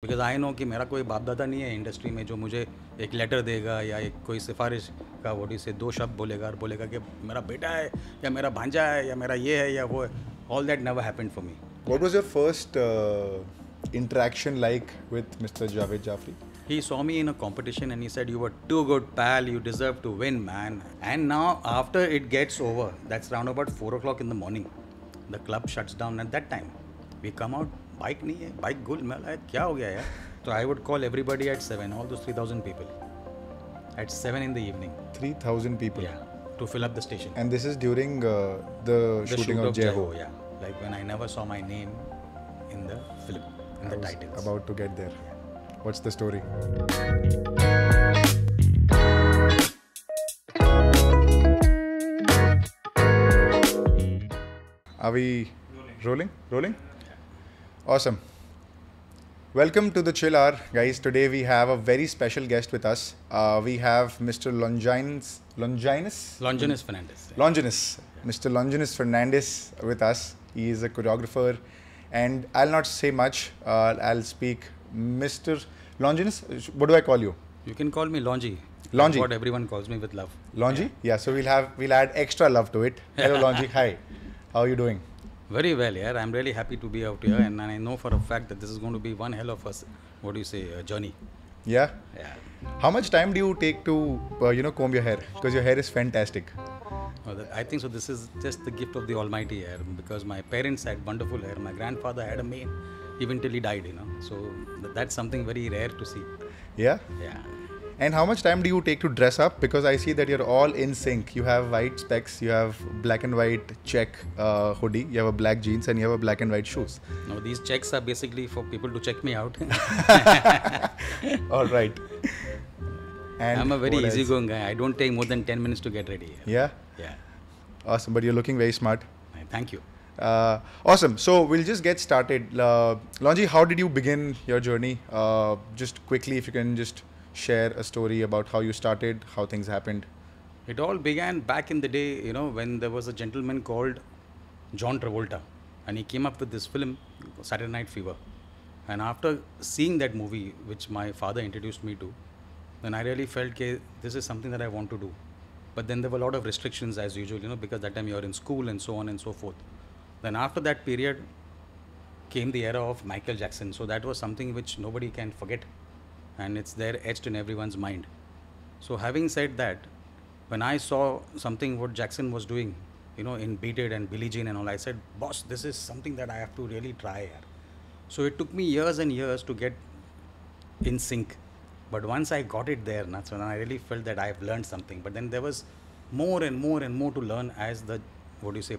Because I know कि मेरा कोई बाप दादा नहीं है इंडस्ट्री में जो मुझे एक लेटर देगा या एक कोई सिफारिश का वोडी से दो शब्द बोलेगा और बोलेगा कि मेरा बेटा है या मेरा भांजा है या मेरा ये है या वो है. All that never happened for me. What was your first interaction like with Mr. Javed Jaffery? He saw me in a competition and he said, "You were too good, pal. You deserve to win, man." And now, after it gets over, that's around about 4 o'clock in the morning. The club shuts down at that time. We come out, bike nahi hai, bike gul. मैं like, क्या हो गया यार? So I would call everybody at 7, all those 3,000 people. At 7 in the evening. 3,000 people? Yeah, to fill up the station. And this is during the shooting of Jai Ho? Yeah, like when I never saw my name in the film, in the titles. About to get there. What's the story? Are we rolling? Rolling? Awesome. Welcome to the Chill Hour, guys. Today we have a very special guest with us. We have Mr. Longinus Fernandes. Mr. Longinus Fernandes with us. He is a choreographer, and I'll not say much. I'll speak. Mr. Longinus, what do I call you? You can call me Longi. Longi. What everyone calls me with love. Longi? Yeah. So we'll add extra love to it. Hello, Longi. Hi. How are you doing? Very well, yeah. I'm really happy to be out here, and I know for a fact that this is going to be one hell of a journey. Yeah. Yeah. How much time do you take to comb your hair? Because your hair is fantastic. I think so. This is just the gift of the Almighty hair, because my parents had wonderful hair. My grandfather had a mane even till he died, So that's something very rare to see. Yeah? Yeah. And how much time do you take to dress up? Because I see that you're all in sync. You have white specs, you have black and white check hoodie, you have a black jeans, and you have a black and white shoes. No, these checks are basically for people to check me out. All right. And I'm a very easygoing guy. I don't take more than 10 minutes to get ready. Yeah? Yeah. Awesome. But you're looking very smart. Thank you. Awesome. So we'll just get started. Longi, how did you begin your journey? Just quickly, if you can just share a story about how you started, how things happened. It all began back in the day, when there was a gentleman called John Travolta, and he came up with this film, Saturday Night Fever. And after seeing that movie, which my father introduced me to, then I really felt that this is something that I want to do. But then there were a lot of restrictions as usual, because that time you're in school and so on and so forth. Then after that period came the era of Michael Jackson. So that was something which nobody can forget. And it's there etched in everyone's mind. So having said that, when I saw something what Jackson was doing, in Beat It and Billie Jean and all, I said, boss, this is something that I have to really try here. So it took me years and years to get in sync. But once I got it there, that's when I really felt that I've learned something. But then there was more and more and more to learn as the,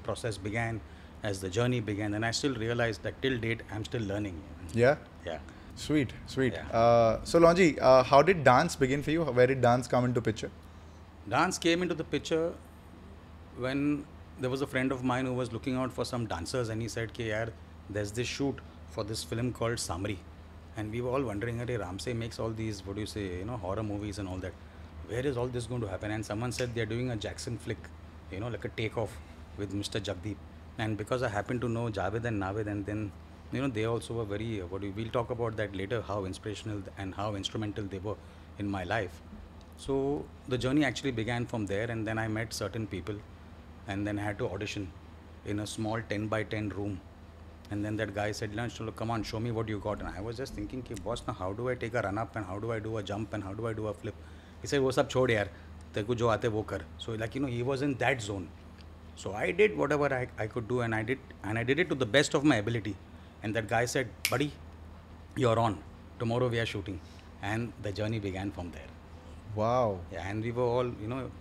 process began, as the journey began. And I still realized that till date, I'm still learning. Yeah? Yeah. Sweet. Yeah. So Longi, how did dance begin for you? Where did dance come into picture? Dance came into the picture when there was a friend of mine who was looking out for some dancers, and he said, yaar, there's this shoot for this film called Sawaariya. And we were all wondering, Ramsey makes all these, horror movies and all that. Where is all this going to happen? And someone said they're doing a Jackson flick, like a takeoff with Mr. Jagdeep. And because I happened to know Javed and Navid, and then they also were very, we'll talk about that later, how inspirational and how instrumental they were in my life. So the journey actually began from there, and then I met certain people, and then I had to audition in a small 10 by 10 room. And then that guy said, come on, show me what you got. And I was just thinking, boss, now how do I take a run up, and how do I do a jump, and how do I do a flip? He said, wo sab chhod yaar, teko jo aate wo kar. So he was in that zone. So I did whatever I could do, and I did it to the best of my ability. And that guy said, buddy, you're on. Tomorrow we are shooting. And the journey began from there. Wow. Yeah, and we were all,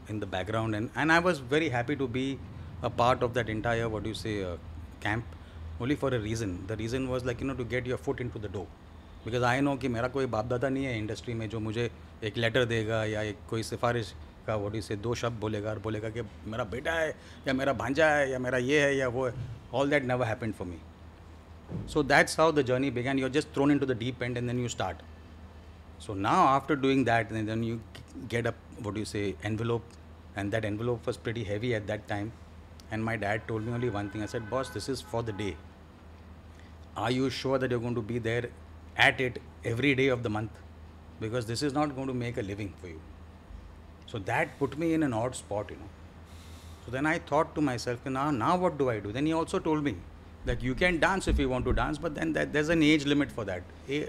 in the background. And I was very happy to be a part of that entire, camp, only for a reason. The reason was to get your foot into the door. Because I know कि मेरा कोई बाप दादा नहीं है industry में जो मुझे एक लेटर देगा या एक कोई सिफारिश का दो शब्द बोलेगा और बोलेगा कि मेरा बेटा है या मेरा भांजा है या मेरा ये है या वो है. All that never happened for me. So that's how the journey began. You're just thrown into the deep end and then you start. So now after doing that, then you get a, envelope. And that envelope was pretty heavy at that time. And my dad told me only one thing. I said, boss, this is for the day. Are you sure that you're going to be there at it every day of the month, because this is not going to make a living for you. So that put me in an odd spot, So then I thought to myself, now what do I do? Then he also told me that you can dance if you want to dance, but then there's an age limit for that.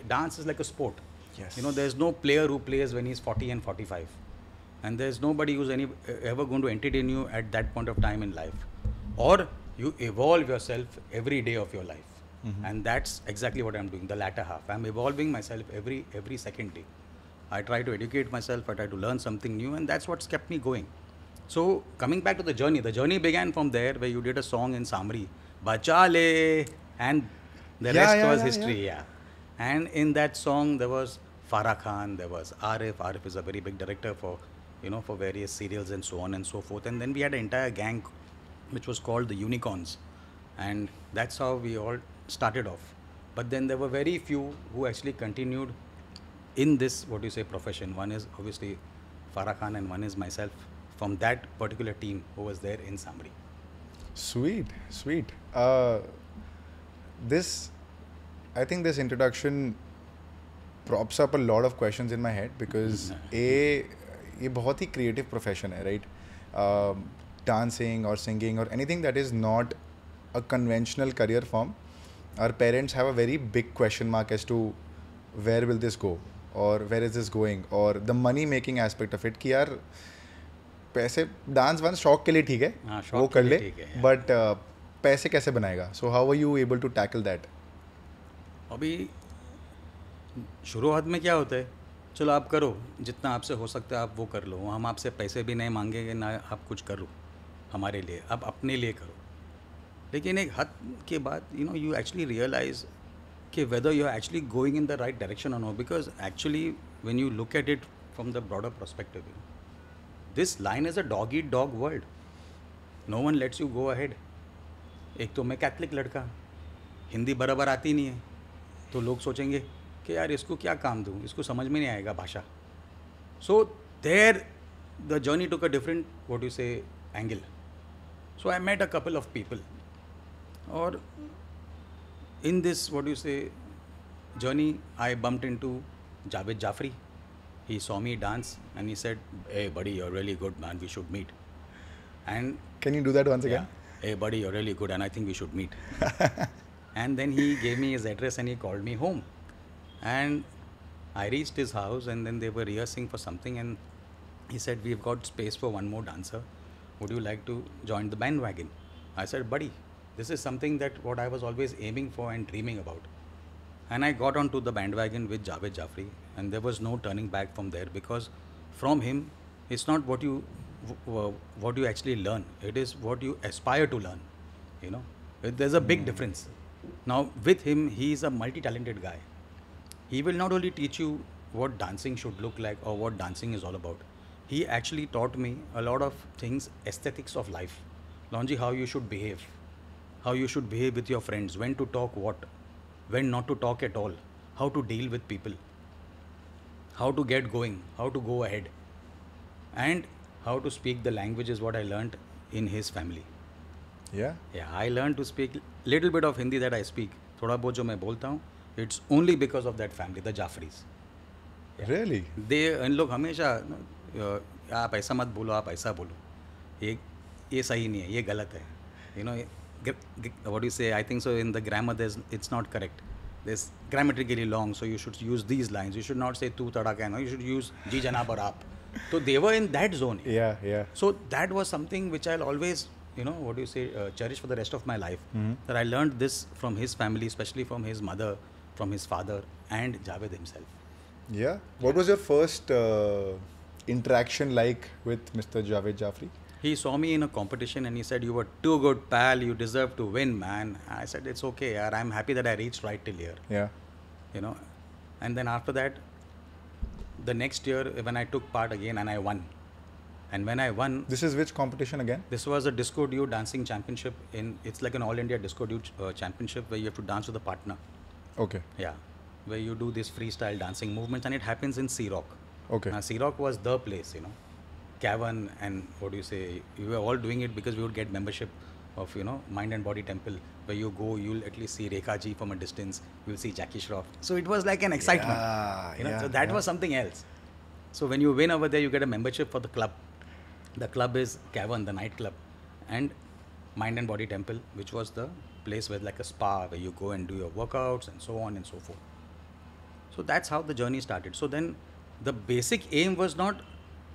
Dance is like a sport. Yes. There's no player who plays when he's 40 and 45. And there's nobody who's ever going to entertain you at that point of time in life. Or you evolve yourself every day of your life. And that's exactly what I'm doing, the latter half. I'm evolving myself every second day. I try to educate myself, I try to learn something new, and that's what's kept me going. So coming back to the journey began from there, where you did a song in Samri, Bachale, and the rest was history. Yeah. And in that song there was Farah Khan, there was Arif. Arif is a very big director for for various serials and so on and so forth. And then we had an entire gang which was called the Unicorns, and that's how we all started off. But then there were very few who actually continued in this profession. One is obviously Farah Khan and one is myself, from that particular team who was there in Samri. Sweet. I think this introduction props up a lot of questions in my head, because ये बहुत ही creative profession है, right? Dancing or singing or anything that is not a conventional career form, our parents have a very big question mark as to where will this go, or where is this going, or the money making aspect of it, कि यार पैसे dance वांस शौक के लिए ठीक है, वो कर ले, बट पैसे कैसे बनाएगा? So how are you able to tackle that? अभी शुरुआत में क्या होता है, चलो आप करो, जितना आपसे हो सकता है आप वो कर लो, हम आपसे पैसे भी नहीं मांगेंगे ना आप कुछ करो हमारे लिए, आप अपने लिए करो. लेकिन एक हद के बाद you actually realize कि whether you're actually going in the right direction or not, because actually when you look at it from the broader perspective, this line is a dog eat dog world. No one lets you go ahead. एक तो मैं Catholic लड़का, हिंदी बराबर आती नहीं है, तो लोग सोचेंगे कि यार इसको क्या काम दूँ, इसको समझ में नहीं आएगा भाषा. So there the journey took a different angle. So I met a couple of people, or in this journey I bumped into Javed Jaffery. He saw me dance and he said, "Hey buddy, you're really good, man, we should meet." And can you do that once again? Hey buddy, you're really good and I think we should meet. And then he gave me his address and he called me home, and I reached his house, and then they were rehearsing for something, and he said, "We've got space for one more dancer, would you like to join the bandwagon?" I said, "Buddy, this is something that what I was always aiming for and dreaming about." And I got onto the bandwagon with Javed Jaffery, and there was no turning back from there, because from him it's not what you actually learn, it is what you aspire to learn. There's a big difference. Now with him, he is a multi-talented guy. He will not only teach you what dancing should look like or what dancing is all about, he actually taught me a lot of things, aesthetics of life. Longi, how you should behave with your friends, when to talk what, when not to talk at all, how to deal with people, how to get going, how to go ahead, and how to speak the language is what I learned in his family. Yeah, I learned to speak little bit of Hindi that I speak. थोड़ा बहुत जो मैं बोलता हूँ, it's only because of that family, the Jafferys. Really? इन लोग हमेशा आप ऐसा मत बोलो, आप ऐसा बोलो, ये सही नहीं है, ये गलत है. What do you say? I think so in the grammar it's not correct. There's grammatically long, so you should use these lines. You should not say tu tadaka, no, you should use ji janab or aap. So they were in that zone. Yeah. So that was something which I'll always, cherish for the rest of my life. That I learned this from his family, especially from his mother, from his father, and Javed himself. Yeah. What was your first interaction like with Mr. Javed Jaffery? He saw me in a competition and he said, "You were too good, pal. You deserve to win, man." I said, "It's okay, yaar. I'm happy that I reached right till here." Yeah. And then after that, the next year when I took part again and I won. And when I won... This is which competition again? This was a Disco Duo dancing championship. It's like an all India Disco Duo championship where you have to dance with a partner. Okay. Yeah. Where you do this freestyle dancing movements, and it happens in Sea Rock. Okay. Sea Rock was the place, Cavan and we were all doing it because we would get membership of Mind and Body Temple, where you go, you'll at least see Rekha ji from a distance, you'll see Jackie Shroff. So it was like an excitement. So that was something else. So when you win over there, you get a membership for the club. The club is Cavern, the nightclub, and Mind and Body Temple, which was the place where like a spa where you go and do your workouts and so on and so forth. So that's how the journey started. So then the basic aim was not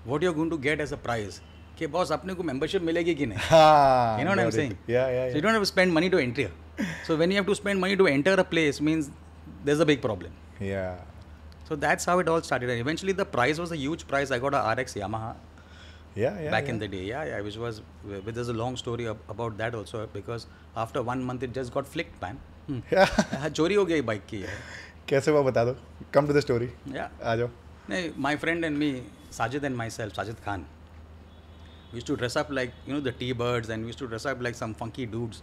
what you're going to get as a prize. कि boss अपने को membership मिलेगी कि नहीं? You know what I'm saying? Yeah. So you don't have to spend money to enter. So when you have to spend money to enter a place, means there's a big problem. Yeah. So that's how it all started. And eventually the prize was a huge prize. I got a RX Yamaha. Back in the day, which was, there's a long story about that also, because after 1 month it just got flicked, man. चोरी हो गई bike की यार. कैसे वो बता दो. Come to the story. Yeah. आ जाओ. My friend and me, Sajid and myself, Sajid Khan, we used to dress up like the T-Birds, and we used to dress up like some funky dudes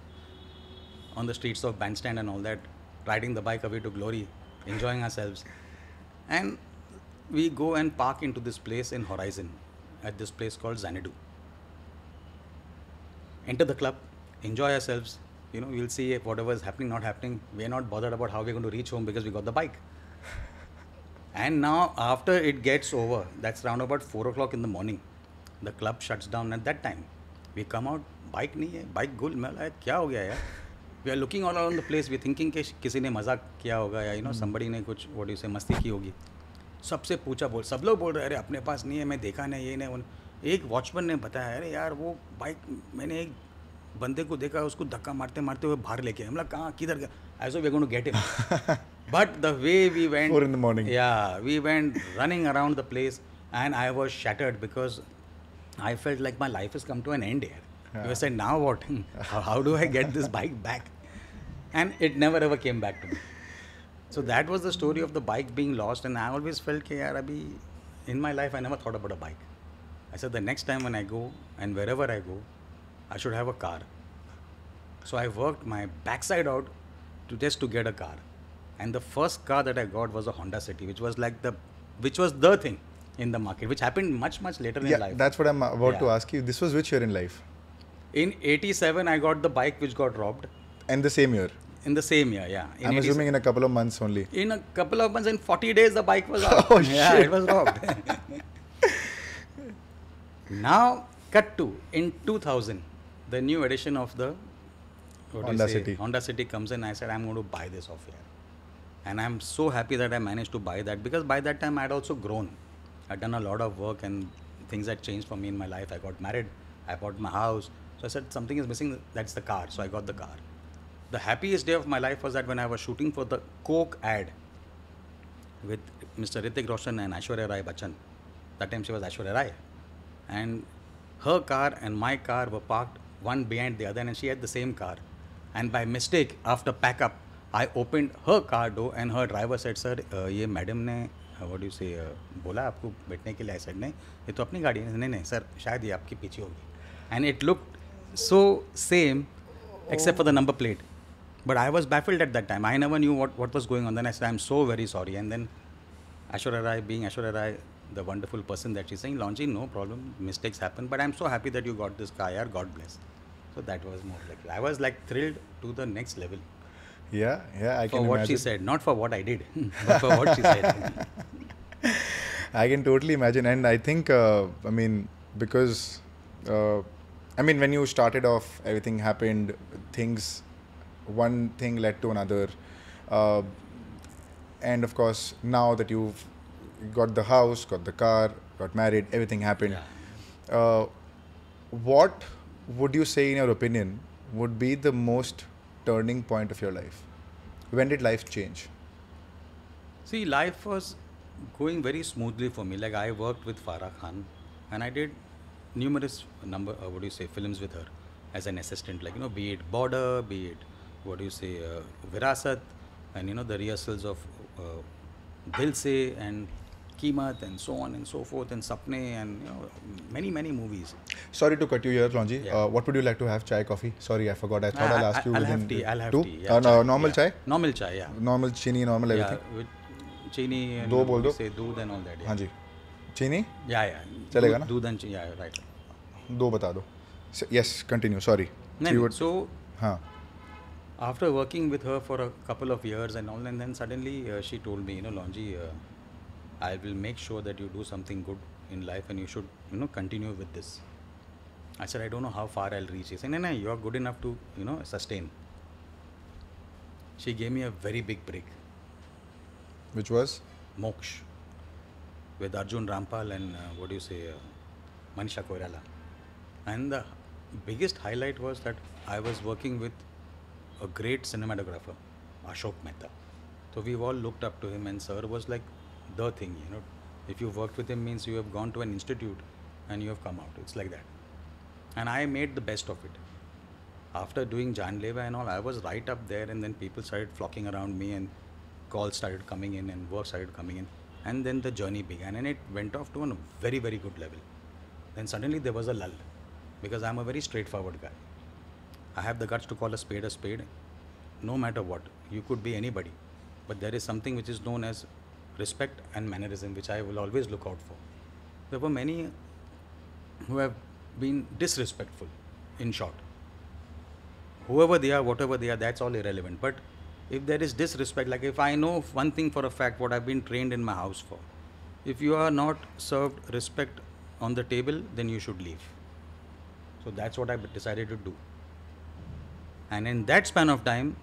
on the streets of Bandstand and all that, riding the bike away to glory, enjoying ourselves. And we go and park into this place in Horizon, at this place called Xanadu. Enter the club, enjoy ourselves. We'll see whatever is happening, not happening. We're not bothered about how we're going to reach home because we got the bike. And now after it gets over, that's around about 4 o'clock in the morning, the club shuts down at that time. We come out, bike nahi hai, bike gul. मैं like क्या हो गया यार? We are looking all around the place. We are thinking कि किसी ने मजाक किया होगा या somebody ने कुछ what do you say मस्ती की होगी. सबसे पूछा बोल, सब लोग बोल रहे अरे अपने पास नहीं है, मैं देखा नहीं, ये नहीं. एक वॉचमैन ने बताया अरे यार वो बाइक मैंने एक बंदे को देखा, उसको धक्का मारते मारते हुए बाहर लेके, हम लोग कहाँ किधर गया, as though we are going to get him. But the way we went 4 in the morning, we went running around the place, and I was shattered because I felt like my life has come to an end here. I said, now what? How do I get this bike back? And it never ever came back to me. So that was the story of the bike being lost, and I always felt that yaar, abhi, in my life I never thought about a bike. I said the next time when I go and wherever I go, I should have a car. So I worked my backside out just to get a car. And the first car that I got was a Honda City, which was the thing in the market, which happened much later in life. That's what I'm about to ask you. This was which year in life? In 87, I got the bike which got robbed. And the same year? In the same year, yeah. I'm assuming in a couple of months only. In a couple of months, in 40 days, the bike was out. Oh, shit. It was robbed. Now, cut to, in 2000, the new edition of the Honda City comes in. I said, I'm going to buy this off here. And I'm so happy that I managed to buy that, because by that time I had also grown. I'd done a lot of work and things had changed for me in my life. I got married, I bought my house. So I said, something is missing, that's the car. So I got the car. The happiest day of my life was that when I was shooting for the Coke ad with Mr. Hrithik Roshan and Aishwarya Rai Bachchan. That time she was Aishwarya Rai. And her car and my car were parked one behind the other, and she had the same car. And by mistake, after pack up, I opened her car door and her driver said, sir, ये madam ने what do you say बोला आपको बैठने के लिए. I said, नहीं, ये तो अपनी गाड़ी है. नहीं सर, शायद ये आपकी पीछे होगी. And it looked so same except for the number plate. But I was baffled at that time. I never knew what was going on. Then I said, I'm so very sorry. And then Aishwarya Rai, being Aishwarya Rai, the wonderful person that she's saying, Longi, no problem, mistakes happen, but I'm so happy that you got this car, yaar, God bless. So that was more like, I was like thrilled to the next level. Yeah, I can imagine. For what she said, not for what I did, but for what she said. I can totally imagine. And I think, because, when you started off, everything happened, one thing led to another. And of course, now that you've got the house, got the car, got married, everything happened. Yeah. What would you say, in your opinion, would be the most turning point of your life? When did life change? See, life was going very smoothly for me. Like, I worked with Farah Khan and I did numerous films with her as an assistant. Like, be it Border, be it, Virasat, and, the rehearsals of Dil Se and Keemat and so on and so forth, and Sapne, and many movies. Sorry to cut you here, Longi. Yeah. What would you like to have? Chai, coffee? Sorry, I forgot. I thought I'll ask you. I'll have tea. Yeah, normal chai? Normal chai, yeah. Normal chini, normal everything? Yeah, with chini and doodh and all that. Yeah. हाँ जी. Chini? Yeah. चलेगा ना? Doodh and chini, yeah, right. दो बता दो. Yes, continue. Sorry. So Huh. after working with her for a couple of years and all, and then suddenly she told me, Longi, I will make sure that you do something good in life and you should, continue with this. I said, I don't know how far I'll reach. She said, no, you are good enough to, sustain. She gave me a very big break. Which was? Moksh. With Arjun Rampal and Manisha Koirala. And the biggest highlight was that I was working with a great cinematographer, Ashok Mehta. So we all looked up to him, and sir was like the thing, If you worked with him means you have gone to an institute and you have come out. It's like that. And I made the best of it. After doing Jaane and all, I was right up there, and then people started flocking around me and calls started coming in and work started coming in. And then the journey began, and it went off to a very, very good level. Then suddenly there was a lull, because I'm a very straightforward guy. I have the guts to call a spade, no matter what. You could be anybody, but there is something which is known as respect and mannerism, which I will always look out for. There were many who have been disrespectful, in short. Whoever they are, whatever they are, that's all irrelevant. But if there is disrespect, like if I know one thing for a fact, what I've been trained in my house for, if you are not served respect on the table, then you should leave. So that's what I decided to do. And in that span of time,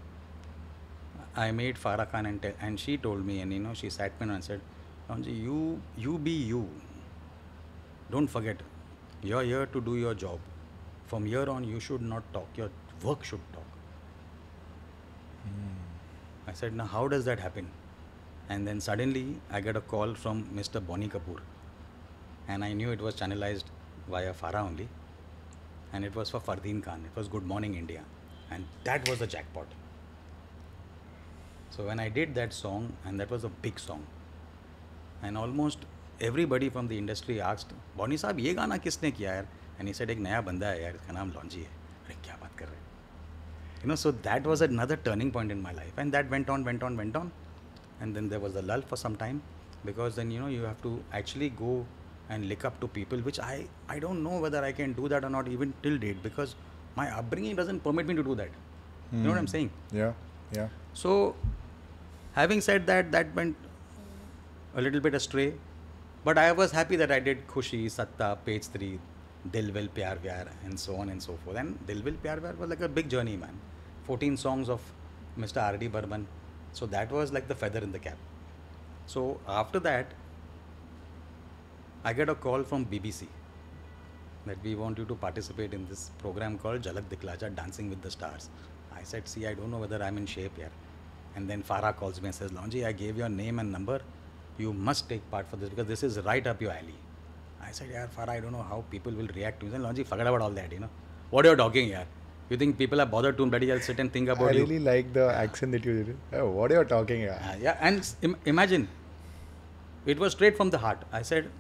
I made Farah Khan and she told me, and she sat me and said, Longi, you be you. Don't forget, you're here to do your job. From here on, you should not talk. Your work should talk. I said, now how does that happen? And then suddenly I get a call from Mr. Bonnie Kapoor. And I knew it was channelized via Farah only. And it was for Fardeen Khan. It was Good Morning India. And that was the jackpot. So when I did that song, and that was a big song, and almost everybody from the industry asked, Bonnie साहब ये गाना किसने किया यार? And he said, एक नया बंदा है यार, इसका नाम Longi है. अरे क्या बात कर रहे हैं? So that was another turning point in my life, and that went on, and then there was a lull for some time, because then you have to actually go and look up to people, which I don't know whether I can do that or not even till date, because my upbringing doesn't permit me to do that. You know what I'm saying? Yeah. So, having said that, that went a little bit astray, but I was happy that I did Khushi, Satta, Page 3, Dil Vil Pyar Vyar, and so on and so forth. And Dil Vil Pyar Vyar was like a big journey, man. 14 songs of Mr. R.D. Burman. So that was like the feather in the cap. So after that, I get a call from BBC that we want you to participate in this program called Jhalak Dikhla Ja, Dancing with the Stars. I said, see, I don't know whether I'm in shape here. And then Farah calls me and says, Longi, I gave your name and number. You must take part for this, because this is right up your alley. I said, yaar, Farah, I don't know how people will react to me. Longi, forget about all that, What are you talking, yaar? You think people are bothered to bloody hell sit and think about you? I really like the accent that you did. Oh, what are you talking, yaar? Yeah, and imagine, it was straight from the heart. I said,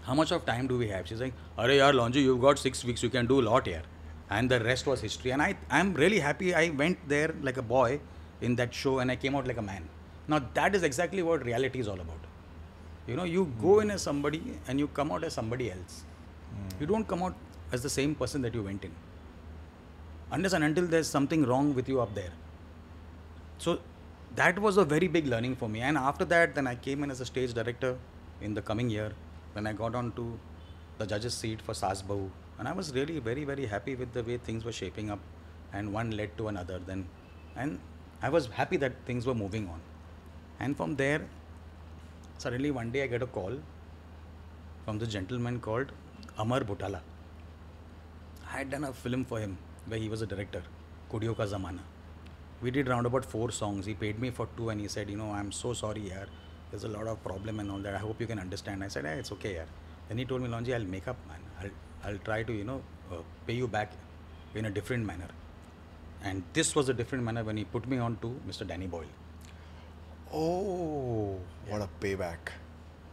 how much of time do we have? She's like, Arey yaar, Longi, you've got 6 weeks, you can do a lot here. And the rest was history. And I'm really happy I went there like a boy in that show, and I came out like a man. Now that is exactly what reality is all about. You go in as somebody and you come out as somebody else. You don't come out as the same person that you went in. Unless and until there's something wrong with you up there. So that was a very big learning for me. And after that, then I came in as a stage director in the coming year. Then I got on to the judge's seat for Saas Bahu. And I was really very, very happy with the way things were shaping up. And one led to another. And I was happy that things were moving on. And from there, suddenly one day I get a call from this gentleman called Amar Bhutala. I had done a film for him where he was a director, Kudiyo Ka Zamana. We did round about 4 songs. He paid me for 2 and he said, I'm so sorry, yaar. There's a lot of problem and all that. I hope you can understand. I said, hey, it's okay, yaar. Then he told me, Longi, I'll make up, man. I'll try to, pay you back in a different manner. And this was a different manner when he put me on to Mr. Danny Boyle. Oh, what a payback.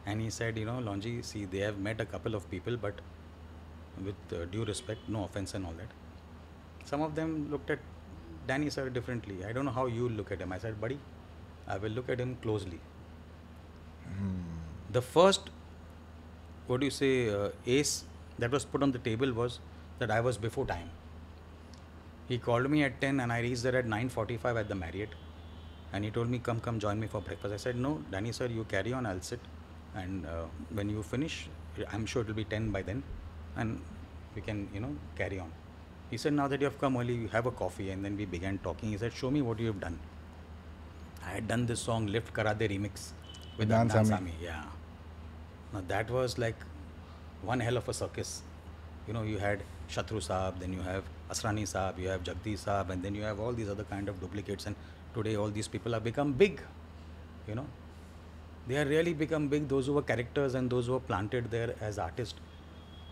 And he said, Longi, see, they have met a couple of people, but with due respect, no offense and all that. Some of them looked at Danny sir differently. I don't know how you look at him. I said, buddy, I will look at him closely. The first, ace that was put on the table was that I was before time. He called me at 10 and I reached there at 9:45 at the Marriott. And he told me, come join me for breakfast. I said, no, Danny sir, you carry on, I'll sit. And when you finish, I'm sure it will be 10 by then. And we can, carry on. He said, now that you have come early, you have a coffee. And then we began talking. He said, show me what you have done. I had done this song, Lift Kara De remix with Adnan Sami. Yeah. Now that was like one hell of a circus. You had Shatru Saab, then you have Asrani Saab, you have Jagdish Saab, and then you have all these other kind of duplicates. And today all these people have become big. They are really become big, those who were characters and those who were planted there as artists.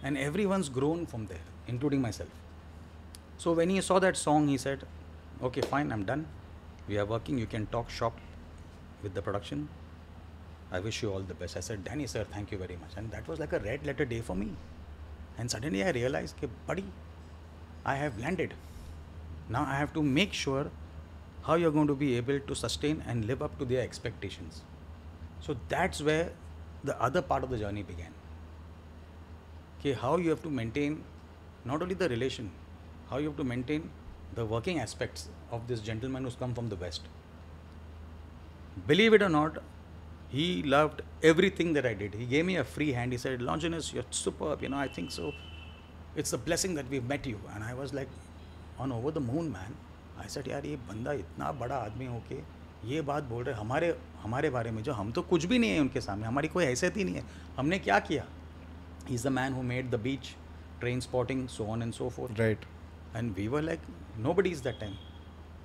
And everyone's grown from there, including myself. So when he saw that song, he said, okay, fine, I'm done. We are working, you can talk shop with the production. I wish you all the best. I said, Danny sir, thank you very much. And that was like a red letter day for me. And suddenly I realized, buddy, I have landed. Now I have to make sure how you're going to be able to sustain and live up to their expectations. So that's where the other part of the journey began. How you have to maintain not only the relation, how you have to maintain the working aspects of this gentleman who's come from the West. Believe it or not, he loved everything that I did. He gave me a free hand. He said, Longinus, you're superb. I think so. It's a blessing that we've met you. And I was like, on over the moon, man. I said, यार ये बंदा इतना बड़ा आदमी होके ये बात बोल रहे हमारे बारे में जो हम तो कुछ भी नहीं है उनके सामने, हमारी कोई हैसियत ही नहीं है, हमने क्या किया? He's the man who made the beach, train spotting, so on and so forth. Right. And we were like, nobody's that time.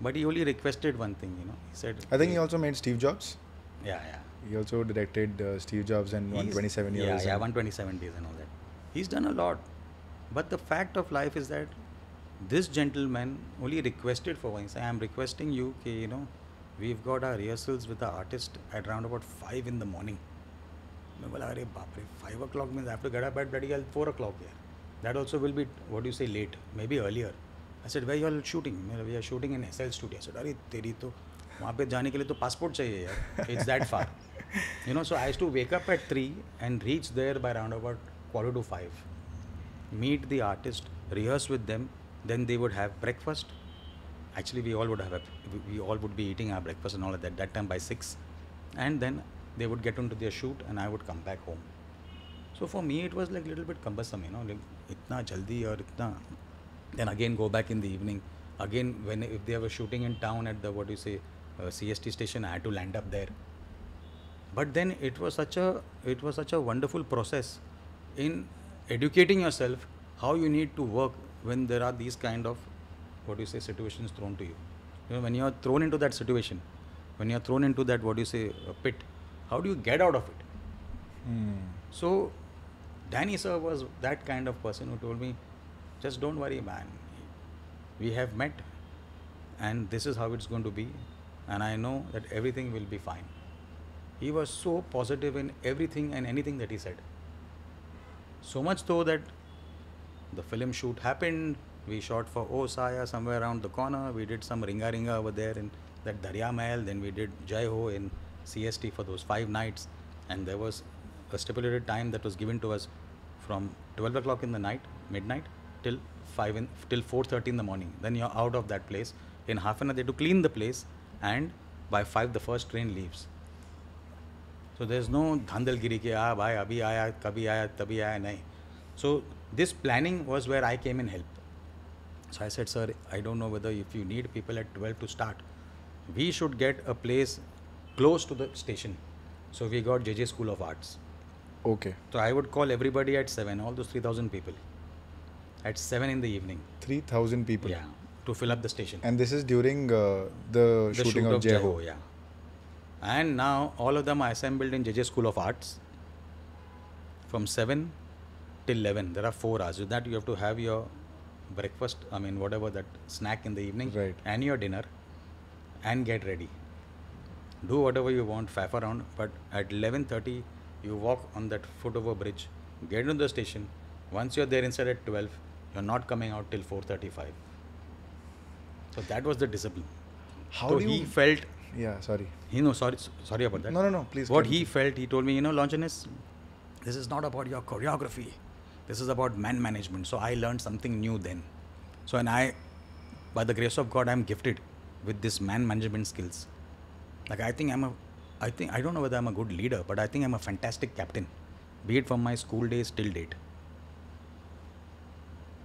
But he only requested one thing, He said, I think he also made Steve Jobs. Yeah. He also directed Steve Jobs and 127 years. Yeah, 127 days and all that. He's done a lot. But the fact of life is that this gentleman only requested for one. He said, I'm requesting you, we've got our rehearsals with the artist at around about 5 in the morning. I said, 5 o'clock means I have to get up at bloody 4 o'clock here. That also will be, late, maybe earlier. I said, where you all shooting? We are shooting in SL studio. I said, अरे तेरी तो वहाँ पे जाने के लिए तो passport चाहिए यार. It's that far. So I used to wake up at 3 and reach there by around about 4:45. Meet the artist, rehearse with them, then they would have breakfast. Actually, we all would be eating our breakfast and all of that. That time by 6, and then they would get onto their shoot, and I would come back home. So for me, it was like a little bit cumbersome, like itna jaldi or itna. Then again go back in the evening. Again, if they were shooting in town at the CST station, I had to land up there. But then it was such a wonderful process in educating yourself how you need to work when there are these kind of situations thrown to you. When you are thrown into that situation, when you are thrown into that a pit, how do you get out of it? So Danny sir was that kind of person who told me, just don't worry, man, we have met and this is how it's going to be, and I know that everything will be fine. He was so positive in everything and anything that he said. So much so that the film shoot happened. We shot for Saya somewhere around the corner. We did some Ringa over there in that Darya Mahal. Then we did Jai Ho in CST for those 5 nights. And there was a stipulated time that was given to us from 12 o'clock in the night, midnight, till 4:30 in the morning. Then you're out of that place. In half an hour, they have to clean the place. And by 5, the first train leaves. So there's no dhandalgiri ke bhai abhi aaya, kabhi aaya, tabhi aaya, nahi. So this planning was where I came in help. So I said, sir, I don't know whether if you need people at 12 to start, we should get a place close to the station. So we got JJ School of Arts. Okay. So I would call everybody at 7, all those 3,000 people, at 7 in the evening. 3,000 people? Yeah, to fill up the station. And this is during the shooting of Jai Ho? Yeah. And now all of them are assembled in JJ School of Arts from 7 till 11. There are 4 hours. With that you have to have your breakfast, whatever that snack in the evening, right, and your dinner, and get ready. Do whatever you want, faff around, but at 11:30 you walk on that foot-over bridge, get into the station. Once you're there inside at 12, you're not coming out till 4:35. So that was the discipline. How do he felt... Yeah, sorry. Sorry about that. No, please. What he felt, he told me, Longinus, this is not about your choreography. This is about man management. So I learned something new then. So when I by the grace of God, I'm gifted with this man management skills. Like I don't know whether I'm a good leader, but I think I'm a fantastic captain, be it from my school days till date.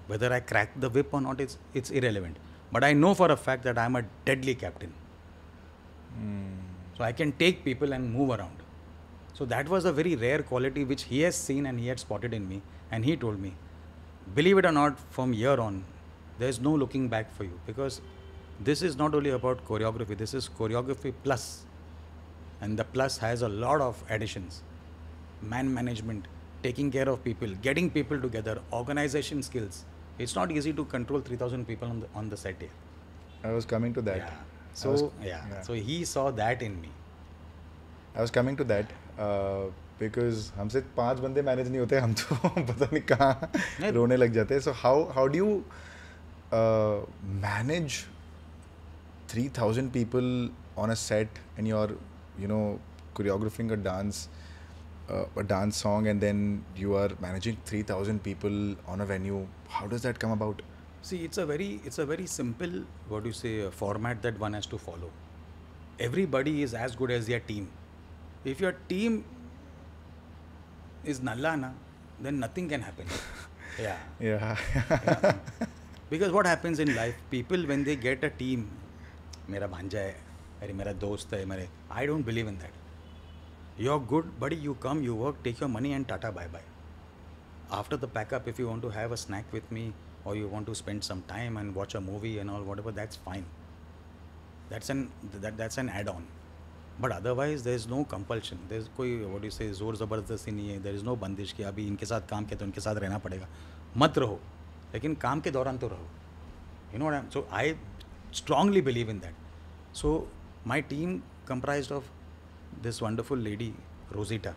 Whether I crack the whip or not, it's irrelevant. But I know for a fact that I'm a deadly captain. So I can take people and move around. So that was a very rare quality which he has seen and he had spotted in me. And he told me, believe it or not, from here on, there's no looking back for you, because this is not only about choreography, this is choreography plus. And the plus has a lot of additions. Man management, taking care of people, getting people together, organization skills. It's not easy to control 3,000 people on the set here. I was coming to that. Yeah. So so he saw that in me. I was coming to that because हमसे 5 बंदे manage नहीं होते, हम तो पता नहीं कहाँ रोने लग जाते हैं. So how do you manage 3,000 people on a set and you're choreographing a dance song, and then you are managing 3,000 people on a venue? How does that come about? See, it's a very simple, format that one has to follow. Everybody is as good as their team. If your team is nalla, then nothing can happen. Yeah. Because what happens in life, people when they get a team, mera bhanja hai, mera dost hai, I don't believe in that. You're good, buddy, you come, you work, take your money and tata bye-bye. After the pack-up, if you want to have a snack with me or you want to spend some time and watch a movie and all, whatever, that's fine. That's an add-on. But otherwise, there's no compulsion. There's koi, zor zabardasti nahi hai. There is no bandish ki abhi inke saath kaam kiya to inke saath rehna padega. Mat raho. Lekin kaam ke dauran to raho. So I strongly believe in that. So my team comprised of this wonderful lady, Rosita,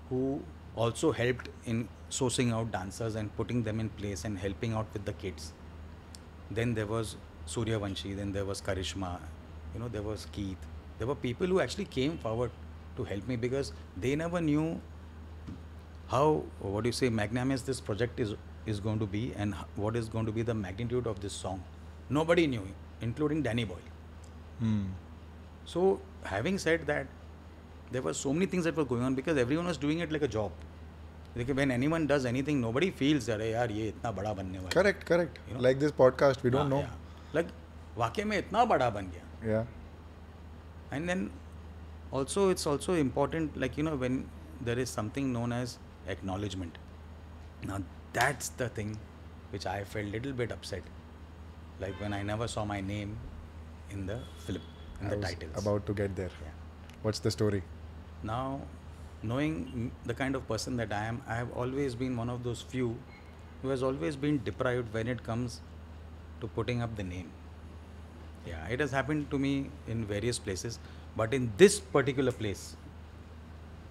who also helped in sourcing out dancers and putting them in place and helping out with the kids. Then there was Suryavanshi, then there was Karishma, there was Keith. There were people who actually came forward to help me because they never knew how, magnanimous this project is going to be and what is going to be the magnitude of this song. Nobody knew, including Danny Boyle. So, having said that, there were so many things that were going on because everyone was doing it like a job. Like when anyone does anything, nobody feels that, yaar, ye itna bada banne wala. Correct. Like this podcast, we don't know. Yeah. Like, वाकई में इतना बड़ा बन गया. Yeah. And then also it's also important, when there is something known as acknowledgement. Now that's the thing which I felt little bit upset. Like when I never saw my name in the film, in the titles. About to get there. Yeah. What's the story? Now, knowing the kind of person that I am, I have always been one of those few who has always been deprived when it comes to putting up the name. Yeah, it has happened to me in various places, but in this particular place,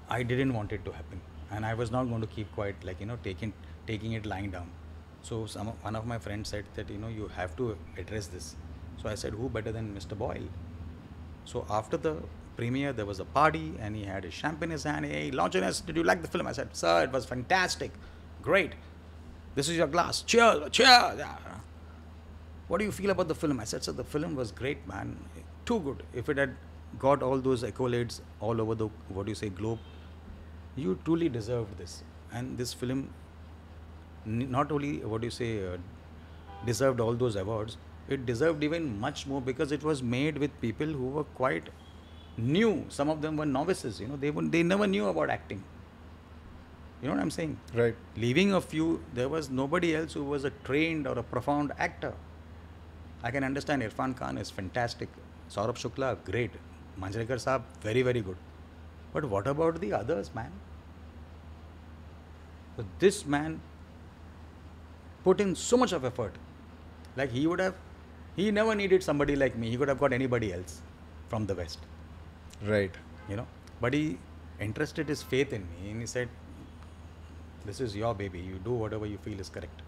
I didn't want it to happen, and I was not going to keep quiet, taking it lying down. So one of my friends said that you have to address this. So I said, who better than Mr. Boyle? So after the premiere, there was a party, and he had his champagne in his hand. Hey, Longinus, did you like the film? I said, sir, it was fantastic, great. This is your glass. Cheers, cheers. What do you feel about the film? I said, sir, the film was great, man. Too good. If it had got all those accolades all over the, globe, you truly deserved this. And this film not only, deserved all those awards, it deserved even much more because it was made with people who were quite new. Some of them were novices, they never knew about acting. You know what I'm saying? Right. Leaving a few, there was nobody else who was a trained or a profound actor. I can understand Irfan Khan is fantastic. Saurabh Shukla, great. Manjrekar Saab, very, very good. But what about the others, man? So this man put in so much of effort. Like he never needed somebody like me. He could have got anybody else from the West. Right. But he entrusted his faith in me and he said, this is your baby. You do whatever you feel is correct.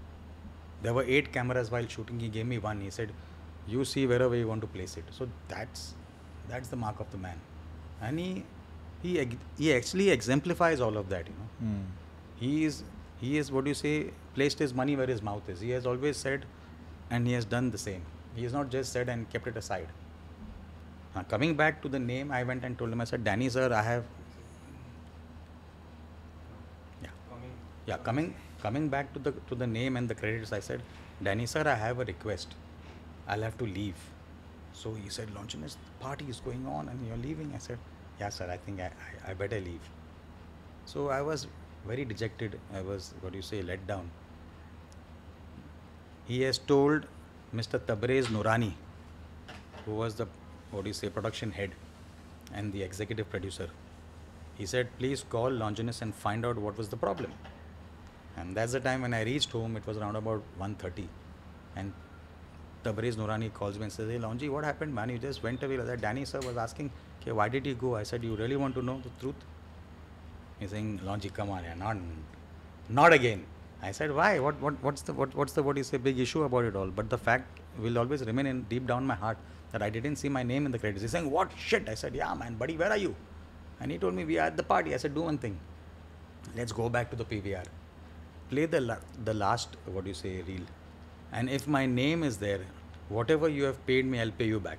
There were 8 cameras while shooting. He gave me 1. He said, you see wherever you want to place it. So that's the mark of the man. And he actually exemplifies all of that, He is placed his money where his mouth is. He has always said, and he has done the same. He has not just said and kept it aside. Coming back to the name, I went and told him, I said, Danny sir, I have... Coming back to the name and the credits, I said, Danny sir, I have a request. I'll have to leave. So he said, Longinus, the party is going on and you're leaving. I said, yeah sir, I think I better leave. So I was very dejected. I was, let down. He has told Mr. Tabrez Noorani, who was the, production head and the executive producer. He said, please call Longinus and find out what was the problem. And that's the time when I reached home. It was around about 1:30. And Tabrez Noorani calls me and says, hey Longi, what happened, man? You just went away like that. Danny sir was asking, okay, why did he go? I said, you really want to know the truth? He's saying, Longi, come on, yeah, not again. I said, why? What's the big issue about it all? But the fact will always remain in deep down my heart that I didn't see my name in the credits. He's saying, what shit? I said, yeah, man, buddy, where are you? And he told me, we are at the party. I said, do one thing. Let's go back to the PVR. Play the last, reel. And if my name is there, whatever you have paid me, I'll pay you back.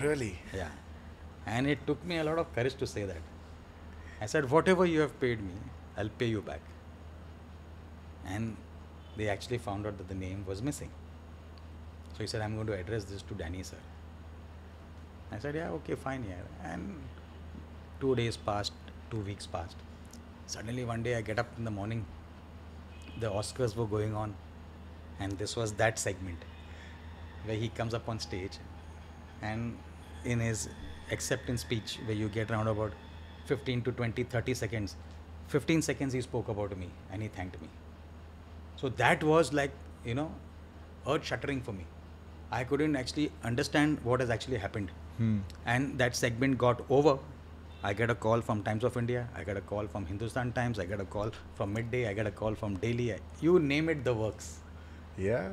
Really? Yeah. And it took me a lot of courage to say that. I said, whatever you have paid me, I'll pay you back. And they actually found out that the name was missing. So he said, I'm going to address this to Danny sir. I said, yeah, okay, fine, yeah. And 2 days passed, 2 weeks passed. Suddenly one day I get up in the morning, the Oscars were going on, and this was that segment where he comes up on stage and in his acceptance speech where you get around about 15 to 20, 30 seconds, 15 seconds he spoke about me and he thanked me. So that was like, earth shattering for me. I couldn't actually understand what has actually happened. And that segment got over. I get a call from Times of India, I get a call from Hindustan Times, I get a call from Midday, I get a call from Daily, you name it, the works. Yeah.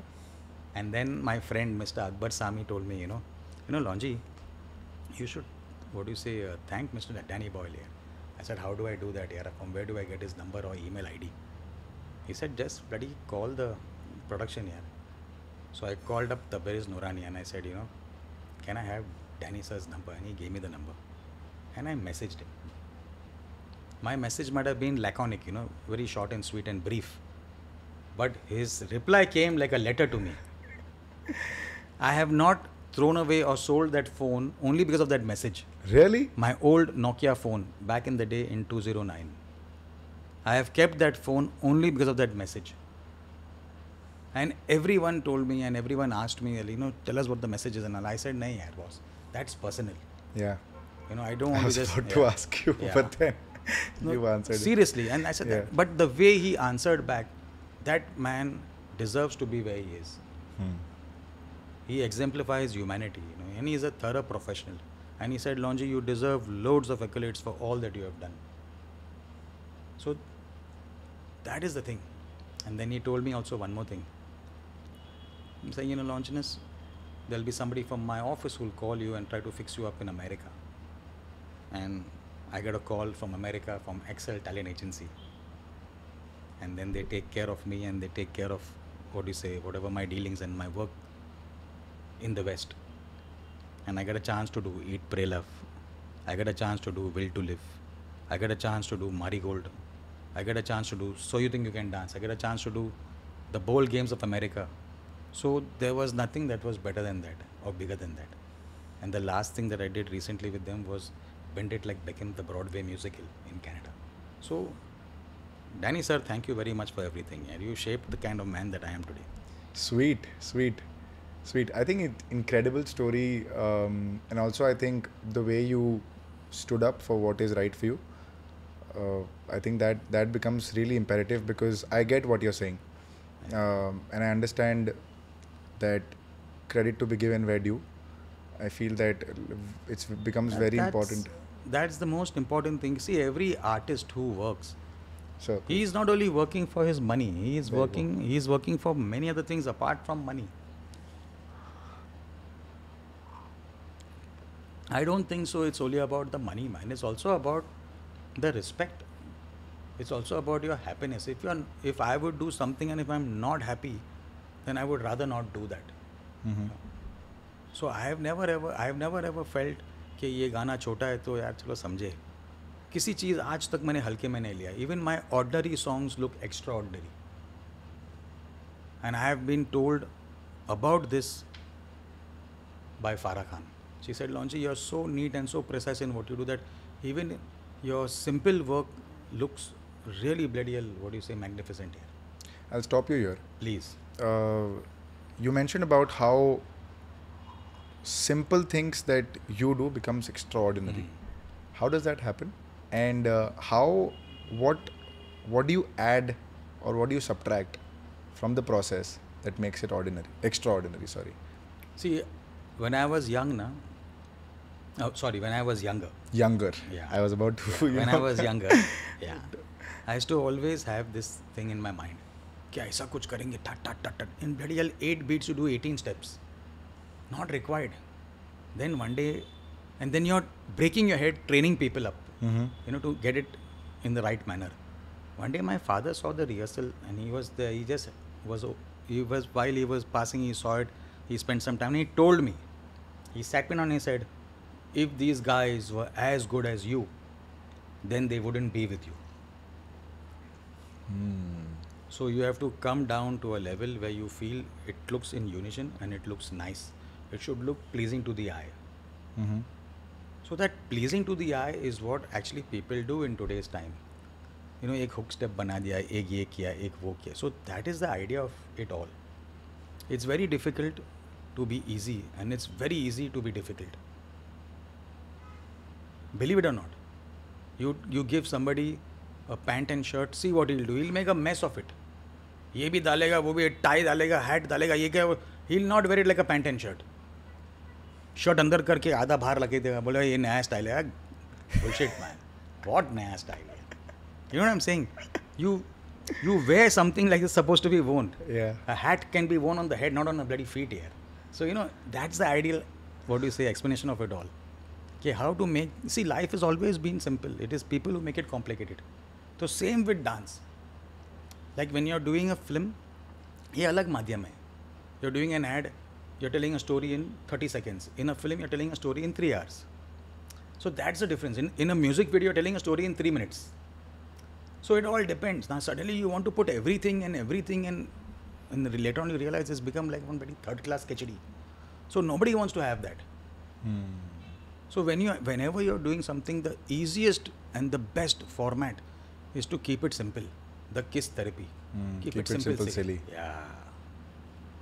And then my friend Mr. Akbar Sami told me, Longi, you should, thank Mr. Danny Boyle here. I said, how do I do that here? From where do I get his number or email ID? He said, just bloody call the production here. So I called up Tabrez Noorani and I said, can I have Danny sir's number? And he gave me the number. And I messaged him. My message might have been laconic, very short and sweet and brief. But his reply came like a letter to me. I have not thrown away or sold that phone only because of that message. Really? My old Nokia phone back in the day in 2009. I have kept that phone only because of that message. And everyone told me and everyone asked me, tell us what the message is. And I said, nahi yaar boss, that's personal. Yeah. I don't want to just... I was about to ask you, but then you answered seriously. And I said that. But the way he answered back, that man deserves to be where he is. He exemplifies humanity, and he is a thorough professional. And he said, Longi, you deserve loads of accolades for all that you have done. So that is the thing. And then he told me also one more thing. I'm saying, Longinus, there'll be somebody from my office who'll call you and try to fix you up in America. And I get a call from America from Excel Talent Agency. And then they take care of me and they take care of, whatever my dealings and my work in the West. And I get a chance to do Eat, Pray, Love. I get a chance to do Will to Live. I get a chance to do Marigold. I get a chance to do So You Think You Can Dance. I get a chance to do the Bowl Games of America. So there was nothing that was better than that or bigger than that. And the last thing that I did recently with them was Bend It Like Beckham, the Broadway musical in Canada. So, Danny sir, thank you very much for everything. You shaped the kind of man that I am today. Sweet. I think incredible story, and also I think the way you stood up for what is right for you. I think that becomes really imperative because I get what you're saying, and I understand that credit to be given where due. I feel that it becomes very important. That's the most important thing. See, every artist who works, so he is not only working for his money. He is working for many other things apart from money. I don't think so. It's only about the money, man. It's also about the respect. It's also about your happiness. If I would do something and if I'm not happy, then I would rather not do that. So I have never ever felt कि ये गाना छोटा है तो यार चलो समझे. किसी चीज़ आज तक मैंने हल्के में नहीं लिया. Even my ordinary songs look extraordinary. And I have been told about this by Farah Khan. She said, Longi, you're so neat and so precise in what you do that even your simple work looks really bloody hell, what do you say, magnificent here. I'll stop you here. Please. You mentioned about how simple things that you do becomes extraordinary. How does that happen? And what do you add or what do you subtract from the process that makes it extraordinary, sorry. See, when I was young, when I was younger. Younger. Yeah. I was about to, when I was younger, yeah. I used to always have this thing in my mind. क्या ऐसा कुछ करेंगे, tat. In bloody hell, 8 beats you do 18 steps. Not required. Then one day, and then you're breaking your head, training people up, to get it in the right manner. One day my father saw the rehearsal and he was there, while he was passing, he saw it, he spent some time and he told me, he sat me down and he said, if these guys were as good as you, then they wouldn't be with you. So you have to come down to a level where you feel it looks in unison and it looks nice. It should look pleasing to the eye. So that pleasing to the eye is what actually people do in today's time. एक hook step बना दिया, एक ये किया, एक वो किया. So that is the idea of it all. It's very difficult to be easy and it's very easy to be difficult. Believe it or not, you give somebody a pant and shirt, see what he'll do. He'll make a mess of it. ये भी डालेगा, वो भी tie डालेगा, hat डालेगा, ये क्या, he'll not wear it like a pant and shirt. Shirt अंदर करके आधा बाहर लगे देगा, बोले ये नया स्टाइल है. Bullshit, man. What नया स्टाइल है? You know what I'm saying? You wear something like it's supposed to be worn. Yeah. A hat can be worn on the head, not on the bloody feet here. So that's the ideal, what do you say, explanation of it all. Okay, how to make, see, life has always been simple. It is people who make it complicated. So same with dance. Like when you're doing a film, ये अलग माध्यम है. You're doing an ad, you're telling a story in 30 seconds. In a film, you're telling a story in 3 hours. So that's the difference. In a music video, you're telling a story in 3 minutes. So it all depends. Now suddenly you want to put everything and later on you realize it's become like one very third class khichdi. So nobody wants to have that. So whenever you're doing something, the easiest and the best format is to keep it simple. The KISS therapy. Keep it simple, silly. Yeah.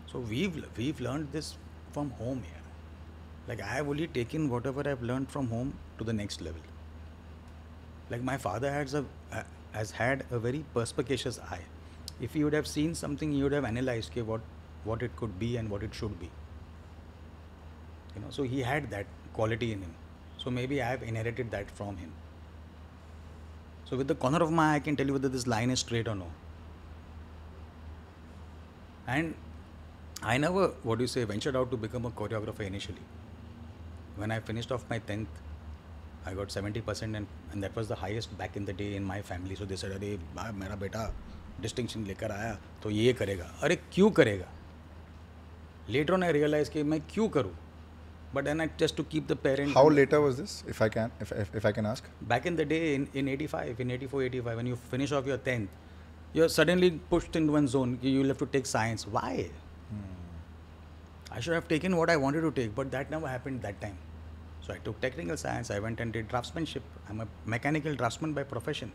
So we've learned this from home here. Like I have only taken whatever I've learned from home to the next level. Like my father has had a very perspicacious eye. If he would have seen something, he would have analyzed what it could be and what it should be. So he had that quality in him. So maybe I have inherited that from him. So with the corner of my eye, I can tell you whether this line is straight or no. And I never, ventured out to become a choreographer initially. When I finished off my 10th, I got 70% and that was the highest back in the day in my family. So they said, अरे मेरा बेटा distinction लेकर आया तो ये करेगा. अरे क्यों करेगा? Later on I realized कि मैं क्यों करूँ? But then just to keep the parent. How later was this, if I can ask? Back in the day, in 85, in 84, 85, when you finish off your 10th, you're suddenly pushed into one zone. You'll have to take science. Why? I should have taken what I wanted to take, but that never happened that time. So I took technical science. I went and did draftsmanship. I'm a mechanical draftsman by profession.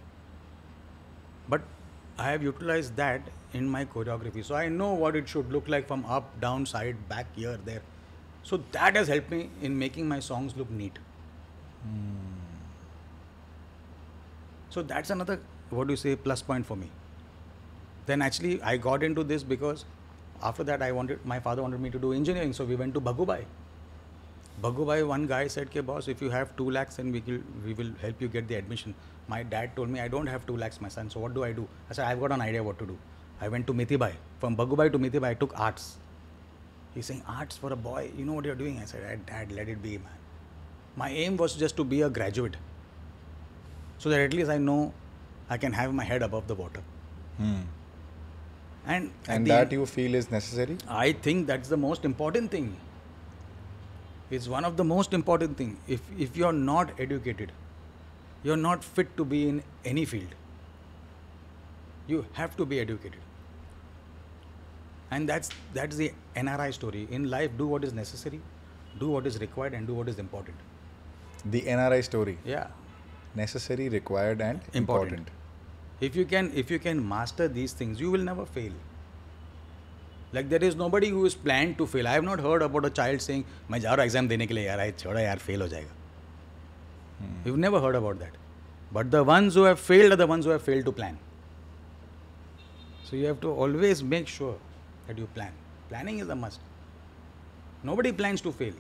But I have utilized that in my choreography. So I know what it should look like from up, down, side, back, here, there. So that has helped me in making my songs look neat. So that's another, plus point for me. Then actually I got into this because after that my father wanted me to do engineering. So we went to Bhagubai. Bhagubai, one guy said, "Ke boss, if you have 2 lakhs, then we will help you get the admission." My dad told me, "I don't have 2 lakhs, my son. So what do I do?" I said, "I've got an idea what to do." I went to Mithibai. From Bhagubai to Mithibai, I took arts. He's saying, "Arts for a boy? You know what you're doing?" I said, "Dad, let it be, man." My aim was just to be a graduate. So that at least I know I can have my head above the water. And that you feel is necessary? I think that's the most important thing. It's one of the most important thing. If you're not educated, you're not fit to be in any field. You have to be educated. And that's the NRI story. In life, do what is necessary, do what is required, and do what is important. The NRI story. Yeah. Necessary, required, and important. If you can master these things, you will never fail. Like there is nobody who is planned to fail. I have not heard about a child saying, "मैं जा रहा हूँ exam देने के लिए यार, I छोड़ा यार fail हो जाएगा." We've never heard about that. But the ones who have failed are the ones who have failed to plan. So you have to always make sure that you plan. Planning is a must. Nobody plans to fail,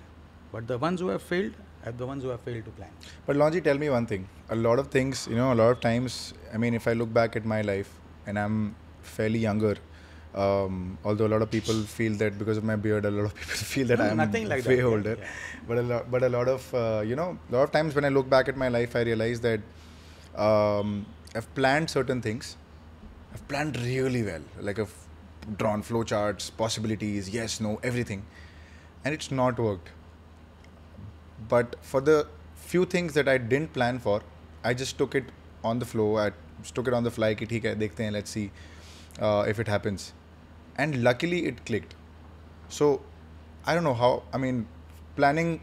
but the ones who have failed are the ones who have failed to plan. But Longi, tell me one thing. A lot of things, a lot of times, I mean, if I look back at my life and I'm fairly younger, although a lot of people feel that because of my beard, a lot of people feel that I'm like way that. older. Yeah. But a lot of, a lot of times when I look back at my life, I realize that I've planned certain things. I've planned really well. Like I've drawn flowcharts, possibilities, yes, no, everything. And it's not worked. But for the few things that I didn't plan for, I just took it on the flow. I just took it on the fly. कि ठीक है, देखते हैं, let's see if it happens. And luckily it clicked. So I don't know how. I mean, planning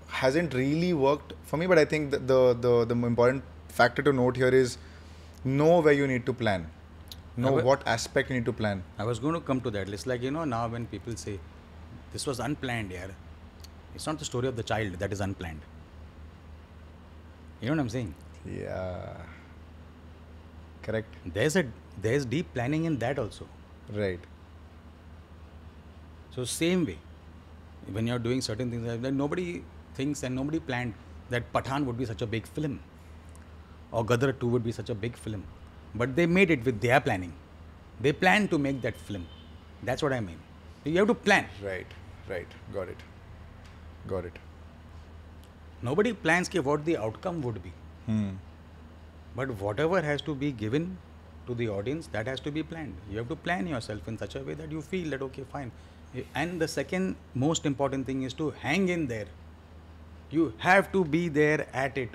hasn't really worked for me. But I think the important factor to note here is know where you need to plan. Know what aspect you need to plan. I was going to come to that. It's like, now when people say, this was unplanned, yaar. It's not the story of the child that is unplanned. You know what I'm saying? Yeah. Correct. There's deep planning in that also. Right. So same way, when you're doing certain things, like nobody thinks and nobody planned that Pathan would be such a big film, or Gadar 2 would be such a big film. But they made it with their planning. They planned to make that film. That's what I mean. You have to plan. Right. Got it. Nobody plans what the outcome would be. But whatever has to be given to the audience, that has to be planned. You have to plan yourself in such a way that you feel that, okay, fine. And the second most important thing is to hang in there. You have to be there at it.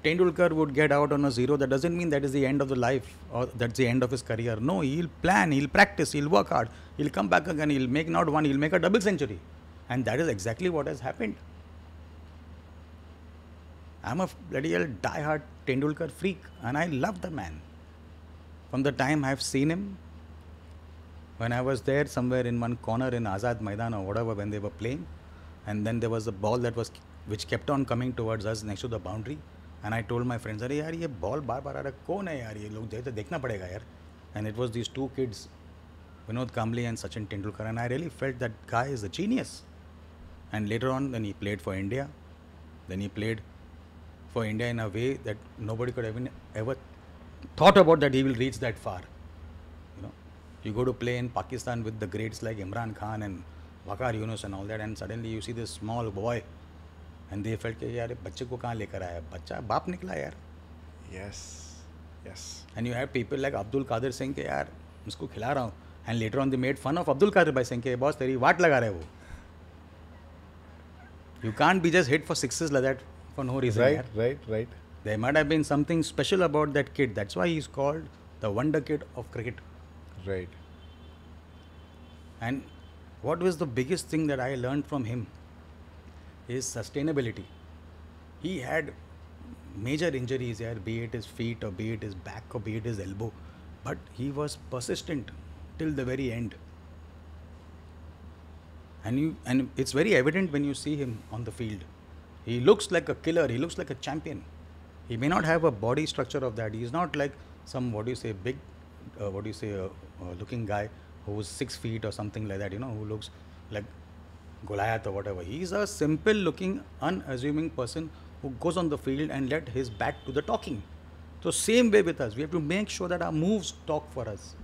Tendulkar would get out on a 0. That doesn't mean that is the end of the life or that's the end of his career. No, he'll plan, he'll practice, he'll work hard, he'll come back again, he'll make not one, he'll make a double century. And that is exactly what has happened. I'm a bloody hell die-hard Tendulkar freak and I love the man. From the time I've seen him, when I was there somewhere in one corner in Azad Maidan or whatever when they were playing, and then there was a ball which kept on coming towards us next to the boundary. And I told my friends, अरे यार ये ball बार-बार आ रहा कौन है यार ये लोग देखना पड़ेगा यार. And it was these two kids, Vinod Kamble and Sachin Tendulkar, and I really felt that guy is a genius. And later on, then he played for India. Then he played for India in a way that nobody could have ever thought about that he will reach that far. You go to play in Pakistan with the greats like Imran Khan and Waqar Yunus and all that, and suddenly you see this small boy. And they felt कि यार बच्चे को कहाँ लेकर आया बच्चा बाप निकला यार. Yes. And you have people like Abdul Qadir saying कि यार उसको खिला रहा हूँ. And later on they made fun of Abdul Qadir by saying कि boss तेरी वाट लगा रहा है वो. You can't be just hit for sixes like that for no reason. Right. There might have been something special about that kid. That's why he's called the wonder kid of cricket. Right. And what was the biggest thing that I learned from him is sustainability. He had major injuries here, be it his feet or be it his back or be it his elbow, but he was persistent till the very end. And it's very evident when you see him on the field. He looks like a killer. He looks like a champion. He may not have a body structure of that. He's not like some big looking guy who's 6 feet or something like that. Who looks like Goliath or whatever. He's a simple looking, unassuming person who goes on the field and let his back do the talking. So same way with us. We have to make sure that our moves talk for us.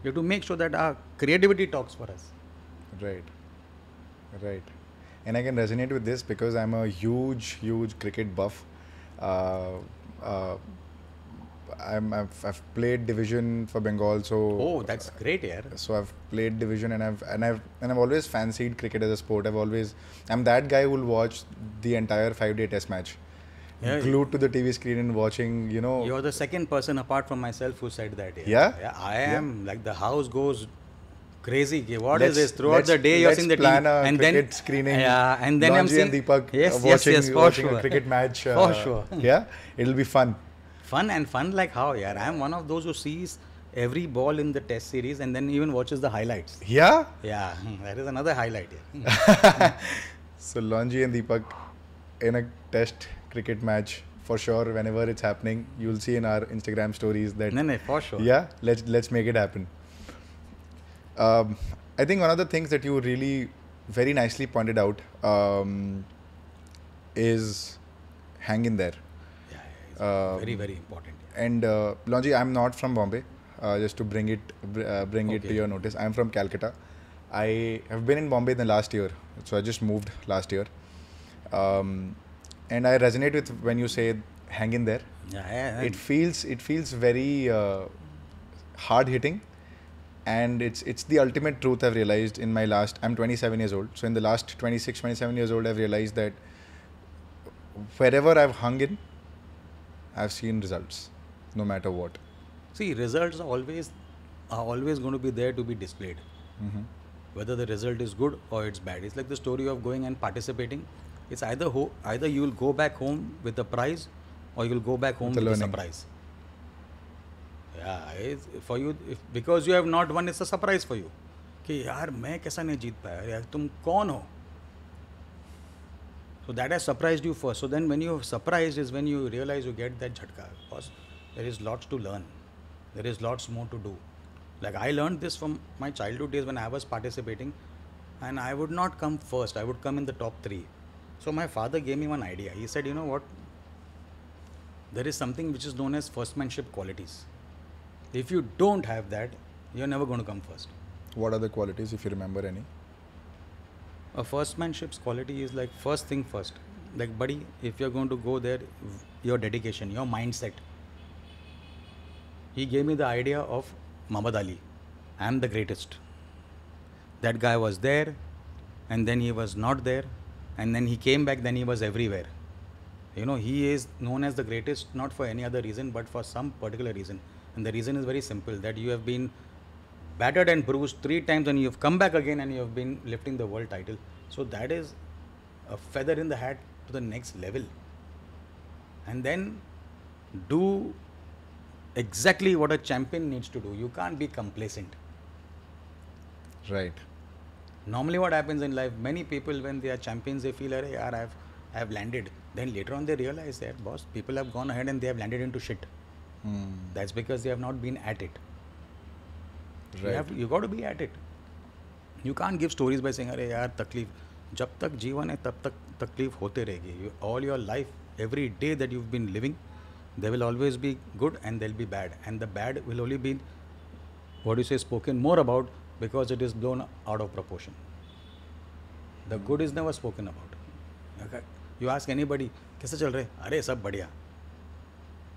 We have to make sure that our creativity talks for us. Right. And I can resonate with this because I'm a huge cricket buff. I've played division for Bengal, so Oh, that's great, yeah. so I've played division, and I've always fancied cricket as a sport. I'm that guy who will watch the entire 5-day test match, Yeah. glued to the TV screen and watching. You're the second person apart from myself who said that. Yeah? I am. Like the house goes crazy. Okay, what Let's- is this? Throughout the day, you're let's seeing the plan TV, a and cricket then screening. Yeah, and then I'm Longi seeing and Deepak yes, for watching sure. a cricket match. For sure. Yeah, it'll be fun. Fun like how? Yeah, I'm one of those who sees every ball in the test series and then even watches the highlights. Yeah. Yeah, that is another highlight. Yeah. So Longi and Deepak in a test cricket match for sure. Whenever it's happening, you'll see in our Instagram stories that. No, for sure. Yeah, let's make it happen. I think one of the things that you really very nicely pointed out is hang in there. Yeah, very, very important. And Longi, I'm not from Bombay. Just to bring it to your notice, I'm from Calcutta. I have been in Bombay in the last year, so I just moved last year. And I resonate with when you say hang in there. Yeah. It feels very hard hitting, and it's the ultimate truth I've realized in my last. I'm 27 years old, so in the last 26, 27 years old, I've realized that wherever I've hung in, I've seen results, no matter what. See, results are always going to be there to be displayed. Mm-hmm. Whether the result is good or it's bad. It's like the story of going and participating. It's either you will go back home with a prize or you will go back home with a surprise. Yeah, it's for you, because you have not won, it's a surprise for you. कि यार मैं कैसा नहीं जीत पाया, यार तुम कौन हो? So that has surprised you first. So then when you're surprised is when you realize you get that jhatka. Because there is lots to learn. There is lots more to do. Like I learned this from my childhood days when I was participating, and I would not come first. I would come in the top 3. So my father gave me one idea. He said, you know what? There is something which is known as firstmanship qualities. If you don't have that, you're never going to come first. What are the qualities, if you remember any? A firstmanship's quality is like first thing first. Like buddy, if you're going to go there, your dedication, your mindset. He gave me the idea of Muhammad Ali. I am the greatest. That guy was there, and then he was not there, and then he came back, then he was everywhere. You know, he is known as the greatest not for any other reason, but for some particular reason. And the reason is very simple, that you have been battered and bruised 3 times and you have come back again and you have been lifting the world title. So that is a feather in the hat to the next level. And then do exactly what a champion needs to do. You can't be complacent. Right. Normally what happens in life, many people when they are champions, they feel, hey, yaar, I have landed. Then later on they realize that, boss, people have gone ahead and they have landed into shit. That's because they have not been at it. Right. You got to be at it. You can't give stories by saying, अरे यार तकलीफ, जब तक जीवन है तब तक तकलीफ होते रहेगी. All your life, every day that you've been living, there will always be good and there will be bad. And the bad will only be, spoken more about because it is blown out of proportion. The good is never spoken about. Okay? You ask anybody, कैसे चल रहे? अरे सब बढ़िया.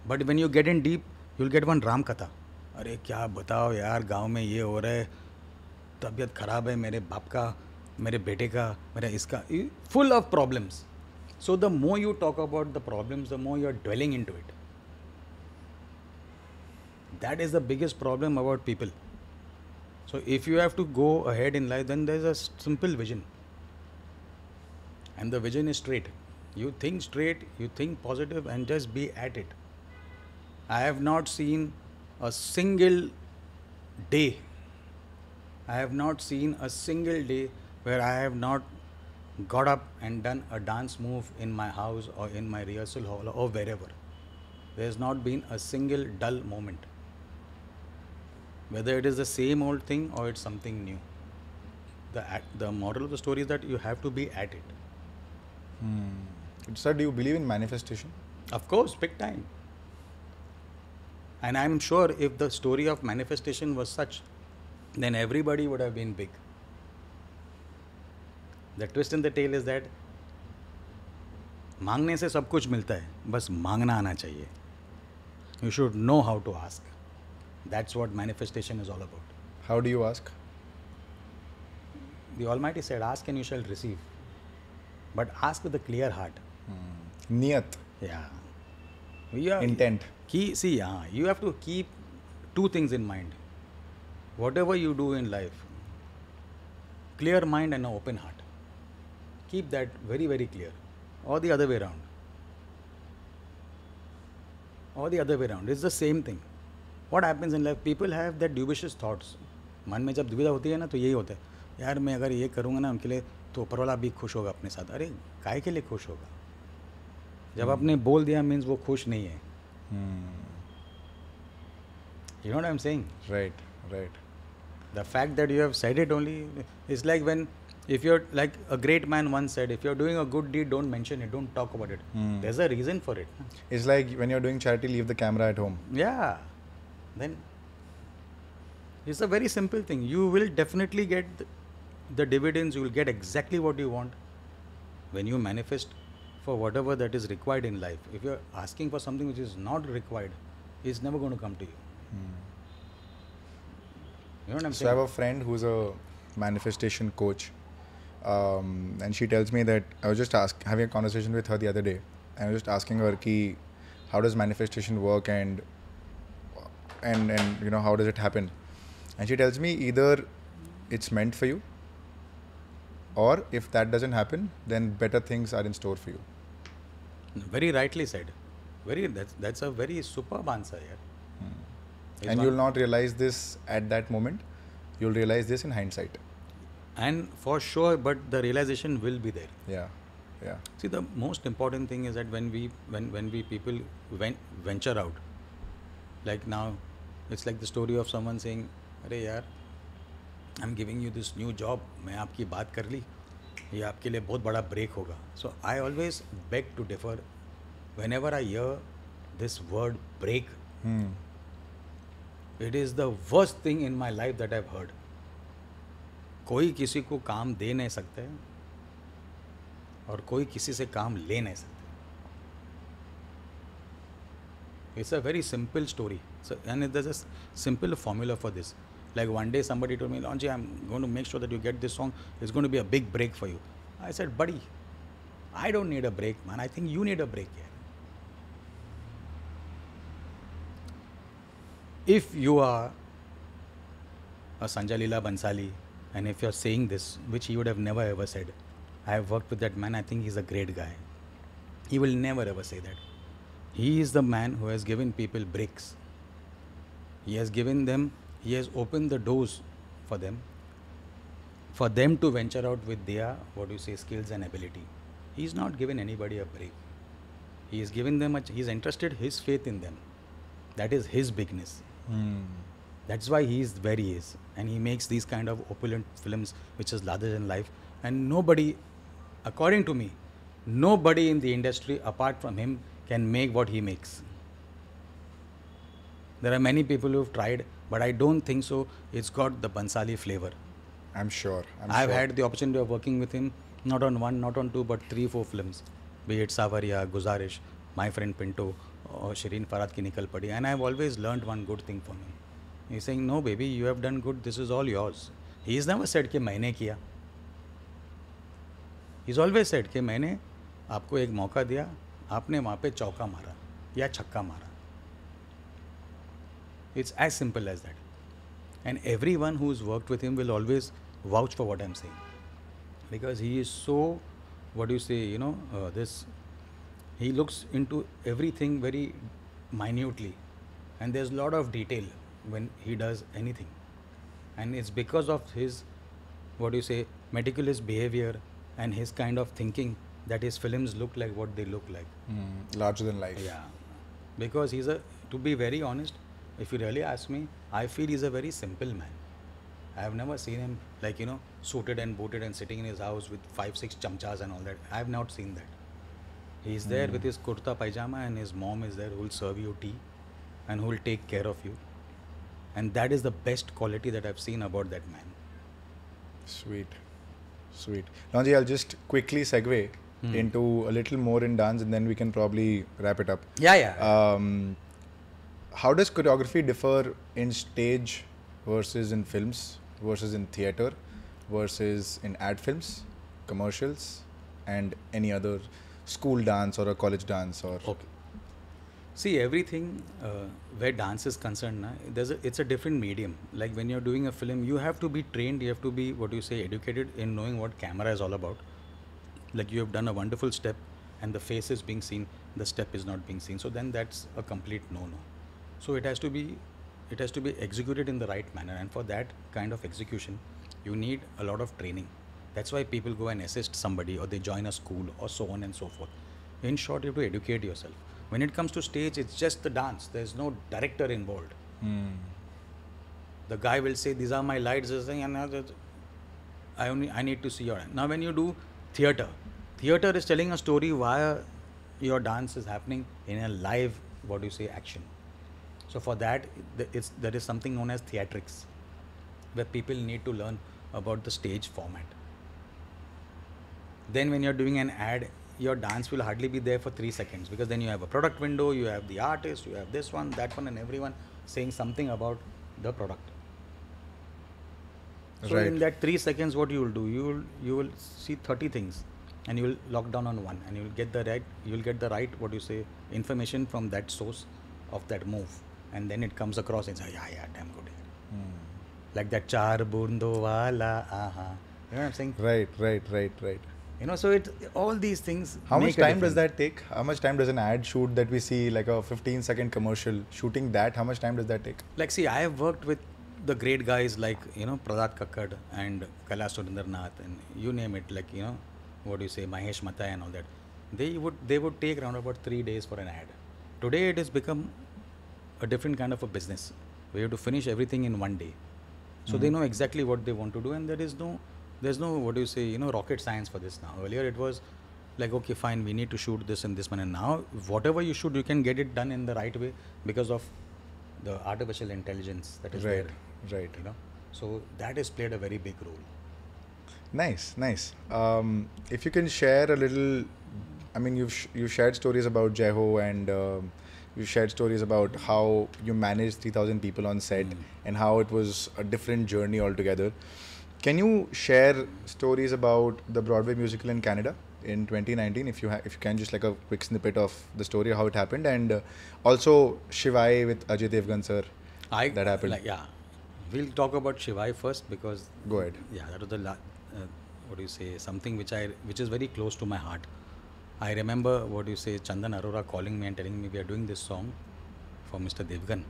But when you get in deep, you'll get one Ram कथा. अरे क्या बताओ यार, गांव में ये हो रहा है, तबीयत खराब है मेरे बाप का, मेरे बेटे का, मेरे इसका, full of problems. So the more you talk about the problems, the more you're dwelling into it. That is the biggest problem about people. So if you have to go ahead in life, then there's a simple vision. And the vision is straight. You think straight, you think positive, and just be at it. I have not seen a single day. I have not seen a single day where I have not got up and done a dance move in my house or in my rehearsal hall or wherever. There has not been a single dull moment. Whether it is the same old thing or it's something new. The moral of the story is that you have to be at it. Sir, do you believe in manifestation? Of course, big time. And I'm sure if the story of manifestation was such, then everybody would have been big. The twist in the tale is that मांगने से सब कुछ मिलता है, बस मांगना आना चाहिए. You should know how to ask. That's what manifestation is all about. How do you ask? The Almighty said, ask and you shall receive. But ask with a clear heart. Niyat. Yeah. Intent. You have to keep two things in mind. Whatever you do in life, clear mind and an open heart. Keep that very, very clear. Or the other way around. It's the same thing. What happens in life? People have that dubious thoughts. मन में जब दुविधा होती है ना तो यही होता है यार मैं अगर ये करूँगा ना उनके लिए तो ऊपर वाला भी खुश होगा अपने साथ अरे काय के लिए खुश होगा जब आपने बोल दिया मीन्स वो खुश नहीं है You know what I'm saying? Right. The fact that you have said it only is like if you're like a great man once said, if you're doing a good deed, don't mention it, don't talk about it. There's a reason for it. It's like when you're doing charity, leave the camera at home. Yeah. Then it's a very simple thing. You will definitely get the dividends, you will get exactly what you want when you manifest for whatever that is required in life. If you're asking for something which is not required, it's never going to come to you. You know what I'm saying? So I have a friend who's a manifestation coach, and she tells me that I was just having a conversation with her the other day, and I was just asking her ki, how does manifestation work and you know how does it happen, and she tells me either it's meant for you, or if that doesn't happen, then better things are in store for you. Very rightly said. That's a very superb answer here. And you'll not realize this at that moment. You'll realize this in hindsight. And for sure, but the realization will be there. Yeah. See, the most important thing is that when people venture out, like now, it's like the story of someone saying, "Arey yaar, I'm giving you this new job. मैं आपकी बात कर ली, ये आपके लिए बहुत बड़ा break होगा." So I always beg to differ. Whenever I hear this word break, it is the worst thing in my life that I've heard. कोई किसी को काम दे नहीं सकते और कोई किसी से काम ले नहीं सकते. It's a very simple story. So, and there's a simple formula for this. Like one day somebody told me, Longi, I'm going to make sure that you get this song. It's going to be a big break for you. I said, buddy, I don't need a break, man. I think you need a break here. If you are a Sanjay Leela Bansali, and if you're saying this, which he would have never ever said, I have worked with that man, I think he's a great guy. He will never ever say that. He is the man who has given people breaks. He has opened the doors for them to venture out with their, skills and ability. He's not given anybody a break. He has given them, he's entrusted his faith in them. That is his bigness. That's why he is where he is. And he makes these kind of opulent films, which is larger than life. And nobody, according to me, nobody in the industry apart from him can make what he makes. There are many people who have tried, but I don't think so. It's got the Bansali flavor. I'm sure. I've had the opportunity of working with him, not on one, not on two, but 3-4 films. Be it Sawaariya, Guzaarish, My Friend Pinto, or Shireen Farhad Ki Nikal Padi. And I've always learned one good thing from him. He's saying, no baby, you have done good, this is all yours. He's never said कि मैंने किया. He's always said कि मैंने आपको एक मौका दिया, आपने वहाँ पे चौका मारा या छक्का मारा. It's as simple as that. And everyone who's worked with him will always vouch for what I'm saying. Because he is so, he looks into everything very minutely. And there's a lot of detail when he does anything. And it's because of his, meticulous behavior and his kind of thinking that his films look like what they look like. Larger than life. Yeah. Because to be very honest, if you really ask me, I feel he's a very simple man. I have never seen him suited and booted and sitting in his house with 5-6 chamchas and all that. I have not seen that. He's there with his kurta pajama and his mom is there who will serve you tea and who will take care of you. And that is the best quality that I've seen about that man. Sweet. Longi, I'll just quickly segue into a little more in dance and then we can probably wrap it up. Yeah. how does choreography differ in stage versus in films versus in theater versus in ad films, commercials, and any other school dance or a college dance or? Okay. See, everything where dance is concerned, it's a different medium. Like when you're doing a film, you have to be trained, you have to be, what do you say, educated in knowing what camera is all about. Like you have done a wonderful step and the face is being seen, the step is not being seen. So then that's a complete no-no. So it has to be executed in the right manner, and for that kind of execution, you need a lot of training. That's why people go and assist somebody or they join a school or so on and so forth. In short, you have to educate yourself. When it comes to stage, it's just the dance. There's no director involved. The guy will say, "These are my lights," and I need to see your hand. Now, when you do theater is telling a story via your dance is happening in a live, what do you say, action. So for that, there is something known as theatrics, where people need to learn about the stage format. Then when you're doing an ad, your dance will hardly be there for 3 seconds, because then you have a product window, you have the artist, you have this one, that one, and everyone saying something about the product. So in that 3 seconds, what you will do, you will see 30 things, and you will lock down on one, and you will get the right, what you say, information from that source of that move, and then it comes across and say, yeah, damn good. Like that char bundo wala, aha. You know what I'm saying? Right. You know, so all these things. How much time does that take? How much time does an ad shoot that we see, like a 15-second commercial, shooting that, how much time does that take? Like, see, I have worked with the great guys like, Pradat Kakkad and Kailash Surendranath and you name it, like, what do you say, Mahesh Mathai and all that. They would take around about 3 days for an ad. Today it has become a different kind of a business. We have to finish everything in 1 day. So they know exactly what they want to do, and there's no, what do you say, rocket science for this now. Earlier it was like, okay, fine, we need to shoot this and this one, and now whatever you shoot, you can get it done in the right way because of the artificial intelligence that is there. Right. So that has played a very big role. Nice. If you can share a little, I mean, you've shared stories about Jeho, and you shared stories about how you managed 3,000 people on set and how it was a different journey altogether. Can you share stories about the Broadway musical in Canada in 2019? If you can, just like a quick snippet of the story, how it happened, and also Shivaay with Ajay Devgan sir. That happened. We'll talk about Shivaay first, because go ahead. Yeah, that was the what do you say, something which is very close to my heart. I remember, what do you say, Chandan Arora calling me and telling me we are doing this song for Mr. Devgan,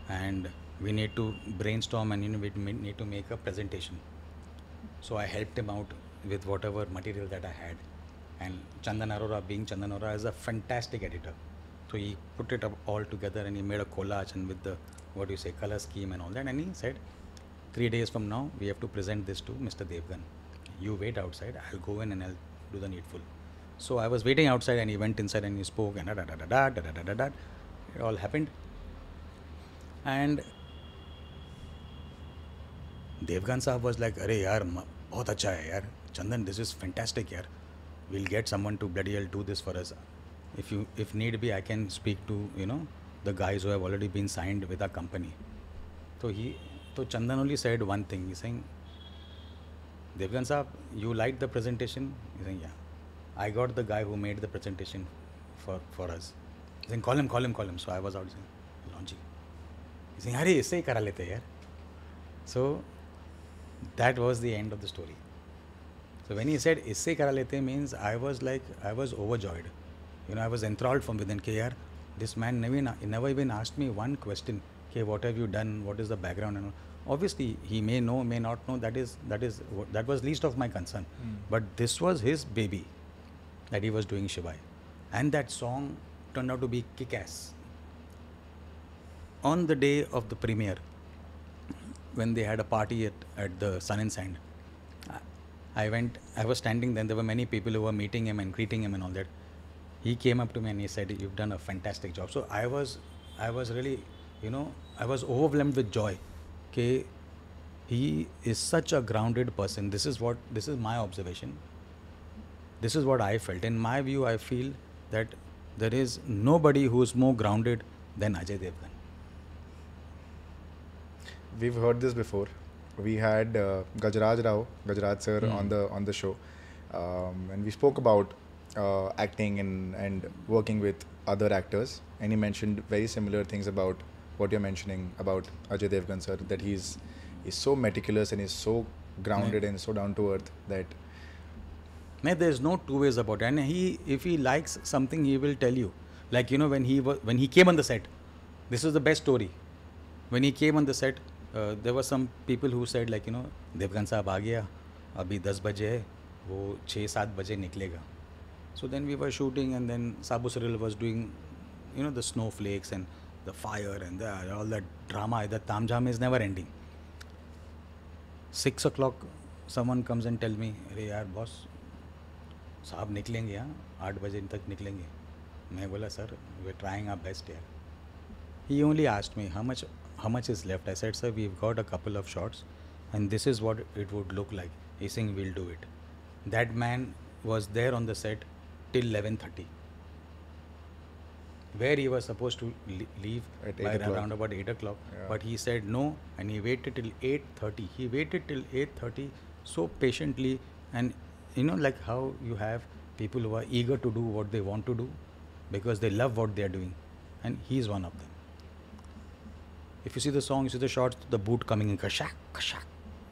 and we need to brainstorm and we need to make a presentation. So I helped him out with whatever material that I had, and Chandan Arora, being Chandan Arora, is a fantastic editor. So he put it up all together and he made a collage, and with the, what do you say, color scheme and all that, and he said 3 days from now we have to present this to Mr. Devgan. You wait outside, I'll go in and I'll do the needful. So I was waiting outside, and he went inside and he spoke, and it all happened. And Devgan Sahab was like, "Arey yaar, bahut acha hai yaar. Chandan, this is fantastic yaar. We'll get someone to bloody hell do this for us. If need be, I can speak to, the guys who have already been signed with our company." So Chandan only said one thing. He's saying, "Devgan Sahab, you liked the presentation?" He's saying, "Yeah. I got the guy who made the presentation for us." He's saying, call him. So I was out saying, "Longi." He's saying, "Arey, isse hi kara lete yaar." So that was the end of the story. So when he said isse kara lete, means I was overjoyed. I was enthralled from within. Yaar, this man never even asked me one question. What have you done? What is the background? And all. Obviously, he may know, may not know. That was least of my concern. But this was his baby that he was doing, Shivaay, and that song turned out to be kick-ass. On the day of the premiere, when they had a party at the Sun and Sand, I was standing there, and there were many people who were meeting him and greeting him and all that. He came up to me and he said, "You've done a fantastic job." So I was really, I was overwhelmed with joy. Okay, he is such a grounded person. This is my observation. This is what I felt. In my view, I feel that there is nobody who is more grounded than Ajay Devgan. we've heard this before. We had Gajraj sir on the show, and we spoke about acting and working with other actors, and he mentioned very similar things about what you're mentioning about Ajay Devgan sir, that he's so meticulous and he's so grounded and so down to earth that there's no two ways about it. And if he likes something, he will tell you. Like, you know, when he came on the set, this was the best story. When he came on the set, there were some people who said, like, you know, Devgan साहब आ गया, अभी 10 बजे है, वो 6-7 बजे निकलेगा. So then we were shooting, and then Sabu Cyril was doing, you know, the snowflakes and the fire and all that drama. The tamjam is never ending. 6 o'clock, someone comes and tell me, अरे यार boss, साहब निकलेंगे, हाँ 8 बजे तक निकलेंगे. मैं बोला, sir, we're trying our best here. He only asked me how much is left. I said, sir, we've got a couple of shots, and this is what it would look like. He's saying, we'll do it. That man was there on the set till 11:30, where he was supposed to leave at by 8 o'clock. around about 8 o'clock. Yeah. But he said no, and he waited till 8:30. He waited till 8:30 so patiently, and you know, like how you have people who are eager to do what they want to do because they love what they are doing, and he's one of them. If you see the song, you see the shots, the boot coming in, kashak, kashak,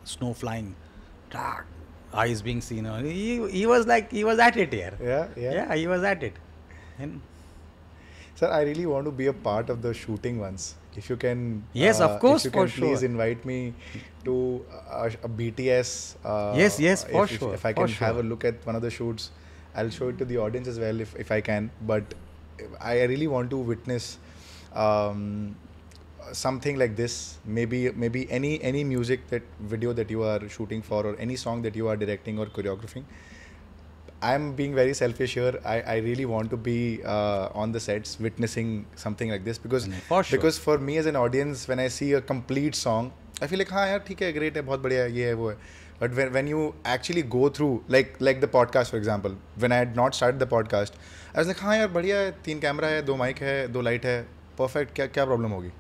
snow flying, eyes being seen. He was at it here. Yeah, he was at it. And sir, I really want to be a part of the shooting once. If you can, yes, of course, if you can for please sure. invite me to a BTS. Yes, for sure. If I can have a look at one of the shoots, I'll show it to the audience as well if I can. But I really want to witness something like this. Maybe any music video that you are shooting for, or any song that you are directing or choreographing. I'm being very selfish here. I really want to be on the sets witnessing something like this because for me as an audience, when I see a complete song, I feel like, हाँ यार ठीक है, great है, बहुत बढ़िया है, ये है वो है. But when you actually go through, like the podcast for example, when I had not started the podcast, I was like, हाँ यार बढ़िया है, 3 कैमरा है, 2 माइक है, 2 लाइट है, perfect, क्या प्रॉब्लम होगी.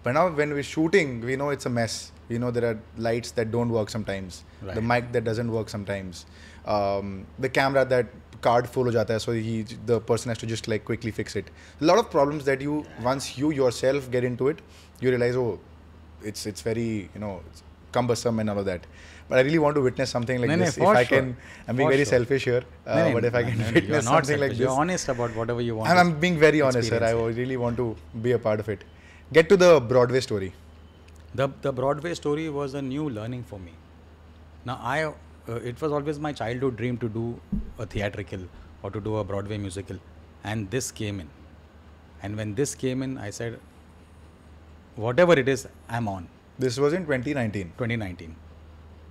But now when we're shooting, we know it's a mess. We know there are lights that don't work sometimes, right. The mic that doesn't work sometimes, the camera that card full ho jata hai, so the person has to just like quickly fix it. A lot of problems that once you yourself get into it, you realize, oh, it's very, you know, it's cumbersome and all of that. But I really want to witness something like this. If I can, I'm being very selfish here, but if I can witness something like this. You're honest about whatever you want. I'm being very honest, sir. I really want to be a part of it. Get to the Broadway story. The Broadway story was a new learning for me. Now it was always my childhood dream to do a theatrical or to do a Broadway musical, and this came in. And when this came in, I said, whatever it is, I'm on. This was in 2019. 2019.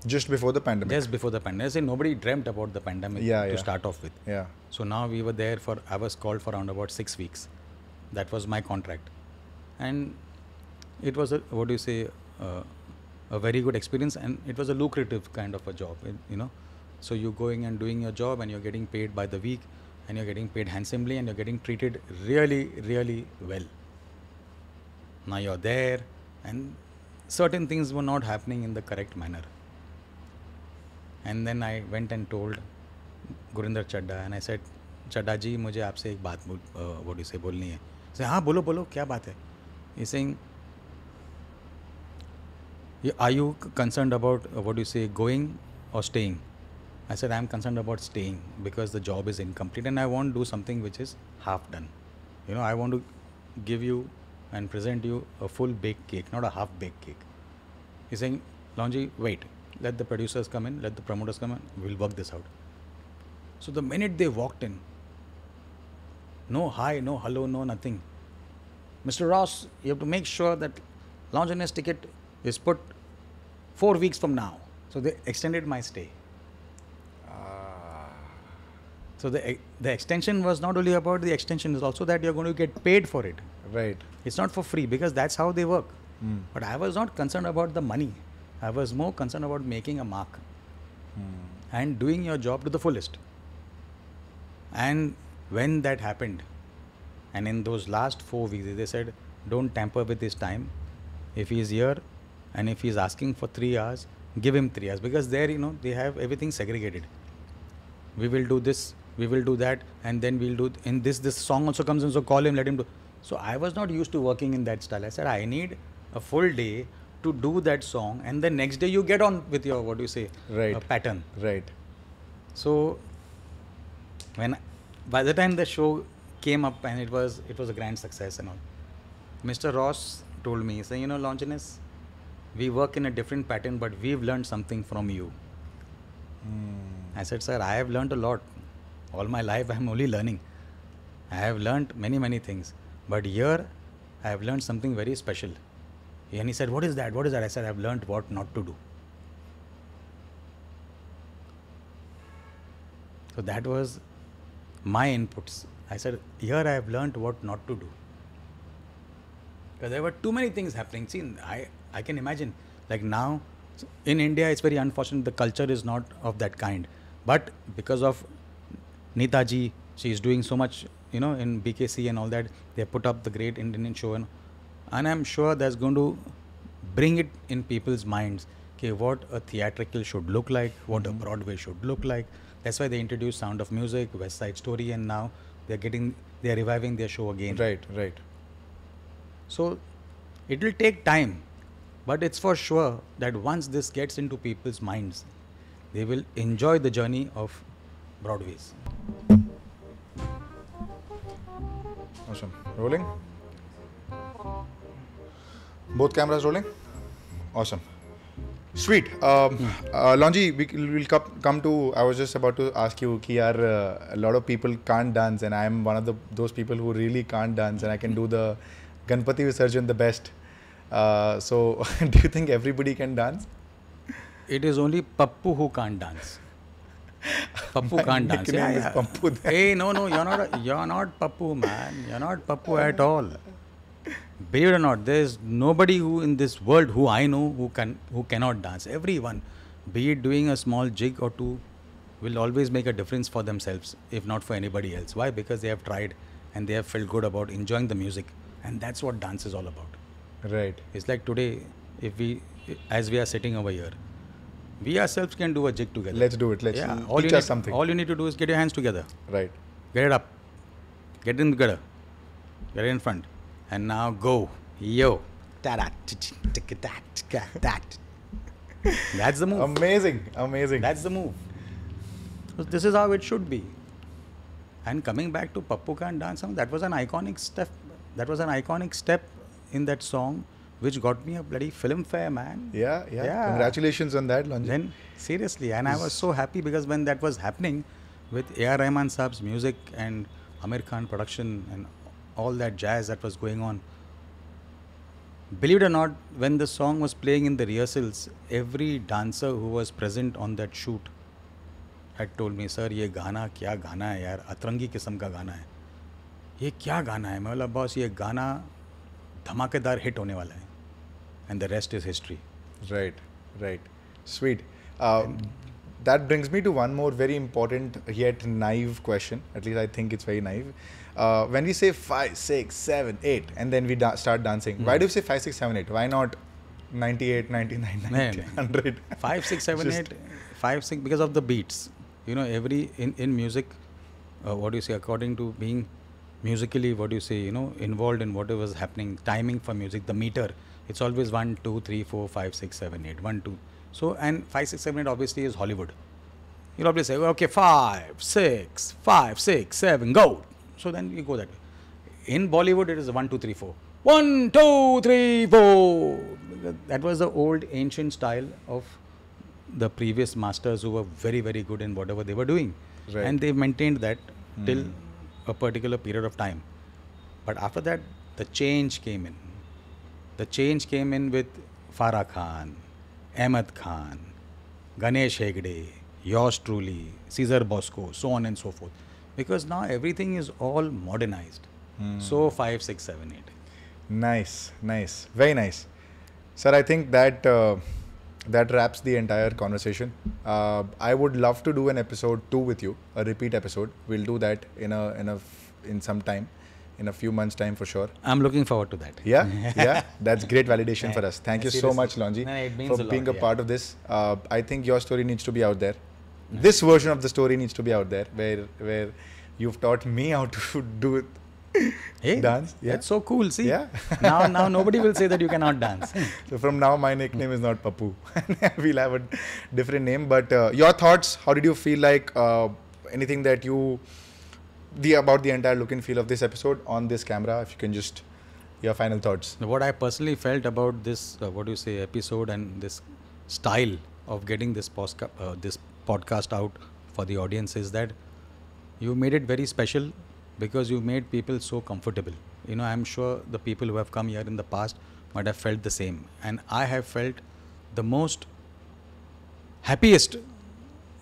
Just before the pandemic. Just before the pandemic. I say nobody dreamt about the pandemic to start off with. Yeah. So now we were there I was called for around about 6 weeks. That was my contract. And it was a very good experience, and it was a lucrative kind of a job, you know. So you're going and doing your job, and you're getting paid by the week, and you're getting paid handsomely, and you're getting treated really, really well. Now you're there, and certain things were not happening in the correct manner. And then I went and told Gurinder Chadda, and I said, Chadda ji, मुझे आपसे एक बात बोलनी है. I said, हाँ बोलो क्या बात है? He's saying, are you concerned about going or staying? I said, I'm concerned about staying because the job is incomplete and I want to do something which is half done. You know, I want to give you and present you a full baked cake, not a half baked cake. He's saying, Longi, wait, let the producers come in, let the promoters come in, we'll work this out. So the minute they walked in, no hi, no hello, no nothing. Mr. Ross, you have to make sure that Longinus ticket is put 4 weeks from now. So they extended my stay. So the extension was not only about the extension, it's also that you're going to get paid for it. Right. It's not for free because that's how they work. But I was not concerned about the money. I was more concerned about making a mark and doing your job to the fullest. And when that happened, and in those last 4 weeks, they said, don't tamper with his time. If he is here and if he's asking for 3 hours, give him 3 hours, because there, they have everything segregated. We will do this, we will do that, and then we'll do in this song also comes in, so call him, let him do. So I was not used to working in that style. I said I need a full day to do that song, and the next day you get on with your, what do you say, pattern. Right. So by the time the show came up, and it was a grand success and all, Mr. Ross told me, saying, Longinus, we work in a different pattern, but we've learned something from you. I said, sir, I have learned a lot. All my life I'm only learning. I have learned many, many things. But here I have learned something very special. And he said, what is that? What is that? I said, I have learned what not to do. So that was my inputs. I said, here I have learned what not to do. Because there were too many things happening. See, I can imagine, like now, in India, it's very unfortunate, the culture is not of that kind. But because of Neetaji, she is doing so much, in BKC and all that, they put up the great Indian show. And I'm sure that's going to bring it in people's minds, okay, what a theatrical should look like, what a Broadway should look like. That's why they introduced Sound of Music, West Side Story, and now they're reviving their show again. Right. So it will take time, but it's for sure that once this gets into people's minds, they will enjoy the journey of Broadways. Awesome. Rolling? Both cameras rolling? Awesome. Sweet. Longi, we'll come to, I was just about to ask you, a lot of people can't dance, and I'm one of those people who really can't dance, and I can do the Ganpati Visarjan the best. So, do you think everybody can dance? It is only Pappu who can't dance. Pappu can't dance. Yeah. Pappu. Hey, no, you're not Pappu, man. You're not Pappu at all. Believe it or not, there's nobody who in this world who I know who cannot dance. Everyone, be it doing a small jig or two, will always make a difference for themselves, if not for anybody else. Why? Because they have tried and they have felt good about enjoying the music, and that's what dance is all about. Right. It's like today, as we are sitting over here, we ourselves can do a jig together. Let's do it. Teach us something. All you need to do is get your hands together. Right. Get it up. Get it together. Get it in front. And now go. Yo. That's the move. Amazing. That's the move. So this is how it should be. And coming back to Pappu Can't Dance, that was an iconic step. That was an iconic step in that song, which got me a bloody Filmfare, man. Yeah. Congratulations on that, Longi. Then, seriously, and I was so happy because when that was happening with A.R. Rahman Saab's music and Amir Khan production and all that jazz that was going on, believe it or not, when the song was playing in the rehearsals, every dancer who was present on that shoot had told me, sir, ये गाना क्या गाना है यार, अतरंगी किस्म का गाना है, ये क्या गाना है? मैं बोला, बॉस, ये गाना धमाकेदार हिट होने वाला है. And the rest is history. Right. Sweet. That brings me to one more very important yet naive question. At least I think it's very naive. When we say 5, 6, 7, 8 and then we start dancing, why do you say 5, 6, 7, 8? Why not 98, 99, 90, 100? 5, 6, 7, 8, 5, 6 because of the beats. In music, what do you say, according to being musically, what do you say, involved in whatever is happening, timing for music, the meter, it's always 1, 2, 3, 4, 5, 6, 7, 8, 1, 2. So, and 5, 6, 7, 8 obviously is Hollywood. You'll always say, okay, 5, 6, 7, go. So then you go that way. In Bollywood, it is 1, 2, 3, 4. 1, 2, 3, 4. That was the old ancient style of the previous masters who were very, very good in whatever they were doing. Right. And they maintained that till a particular period of time. But after that, the change came in. The change came in with Farah Khan, Ahmed Khan, Ganesh Hegde, yours truly, Cesar Bosco, so on and so forth. Because now everything is all modernized. So 5, 6, 7, 8. Nice. Very nice. Sir, I think that that wraps the entire conversation. I would love to do an episode 2 with you, a repeat episode. We'll do that in some time. in a few months' time for sure. I'm looking forward to that. Yeah, yeah, that's great validation for us. Thank you so Seriously. much, Longi, No, it means for a lot, being a yeah. part of this. I think your story needs to be out there. This version of the story needs to be out there, where you've taught me how to do it. Hey, Dance, yeah. that's so cool. See, Yeah. now nobody will say that you cannot dance. So from now, my nickname is not Pappu. We'll have a different name. But your thoughts? How did you feel like? Anything that you about the entire look and feel of this episode on this camera? If you can just your final thoughts. What I personally felt about this, episode and this style of getting this podcast out for the audience is that you made it very special because you made people so comfortable. You know, I'm sure the people who have come here in the past might have felt the same, and I have felt the most happiest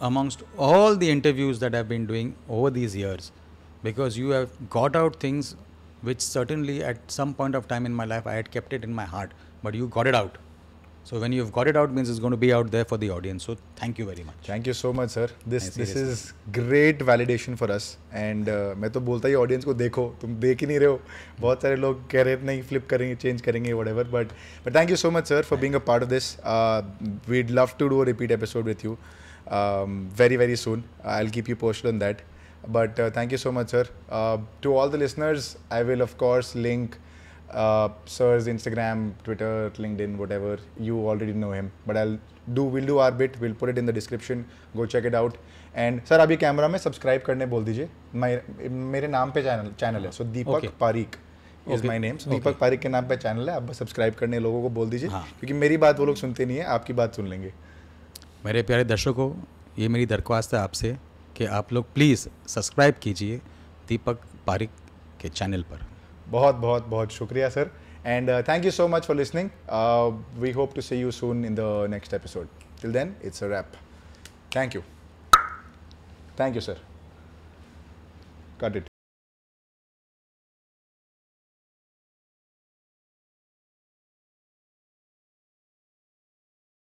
amongst all the interviews that I've been doing over these years, because you have got out things which certainly at some point of time in my life I had kept it in my heart, but you got it out. So when you've got it out means it's going to be out there for the audience. So thank you very much. Thank you so much, sir. This seriously. is great validation for us. And मैं तो बोलता ही audience को देखो, तुम देख ही नहीं रहे हो. बहुत सारे लोग कह रहे नहीं flip करेंगे, change करेंगे, whatever. But thank you so much, sir, for being a part of this. We'd love to do a repeat episode with you very, very soon. I'll keep you posted on that. But thank you so much, sir. To all the listeners, I will of course link sir's Instagram, Twitter, LinkedIn, whatever. You already know him. But we'll do our bit. We'll put it in the description. Go check it out. And sir, अभी camera में subscribe करने बोल दीजिए. मेरे नाम पे channel है. So Deepak Pareek is my name. So Deepak Pareek के नाम पे चैनल है. आप बस सब्सक्राइब करने लोगों को बोल दीजिए. क्योंकि मेरी बात वो लोग सुनते नहीं है. आपकी बात सुन लेंगे. मेरे प्यारे दर्शकों, ये मेरी दरख्वास्त है आपसे कि आप लोग प्लीज़ सब्सक्राइब कीजिए दीपक पारिक के चैनल पर. बहुत बहुत बहुत शुक्रिया sir. And thank you so much for listening. We hope to see you soon in the next episode. Till then, it's a wrap. Thank you. Thank you, sir. Cut it.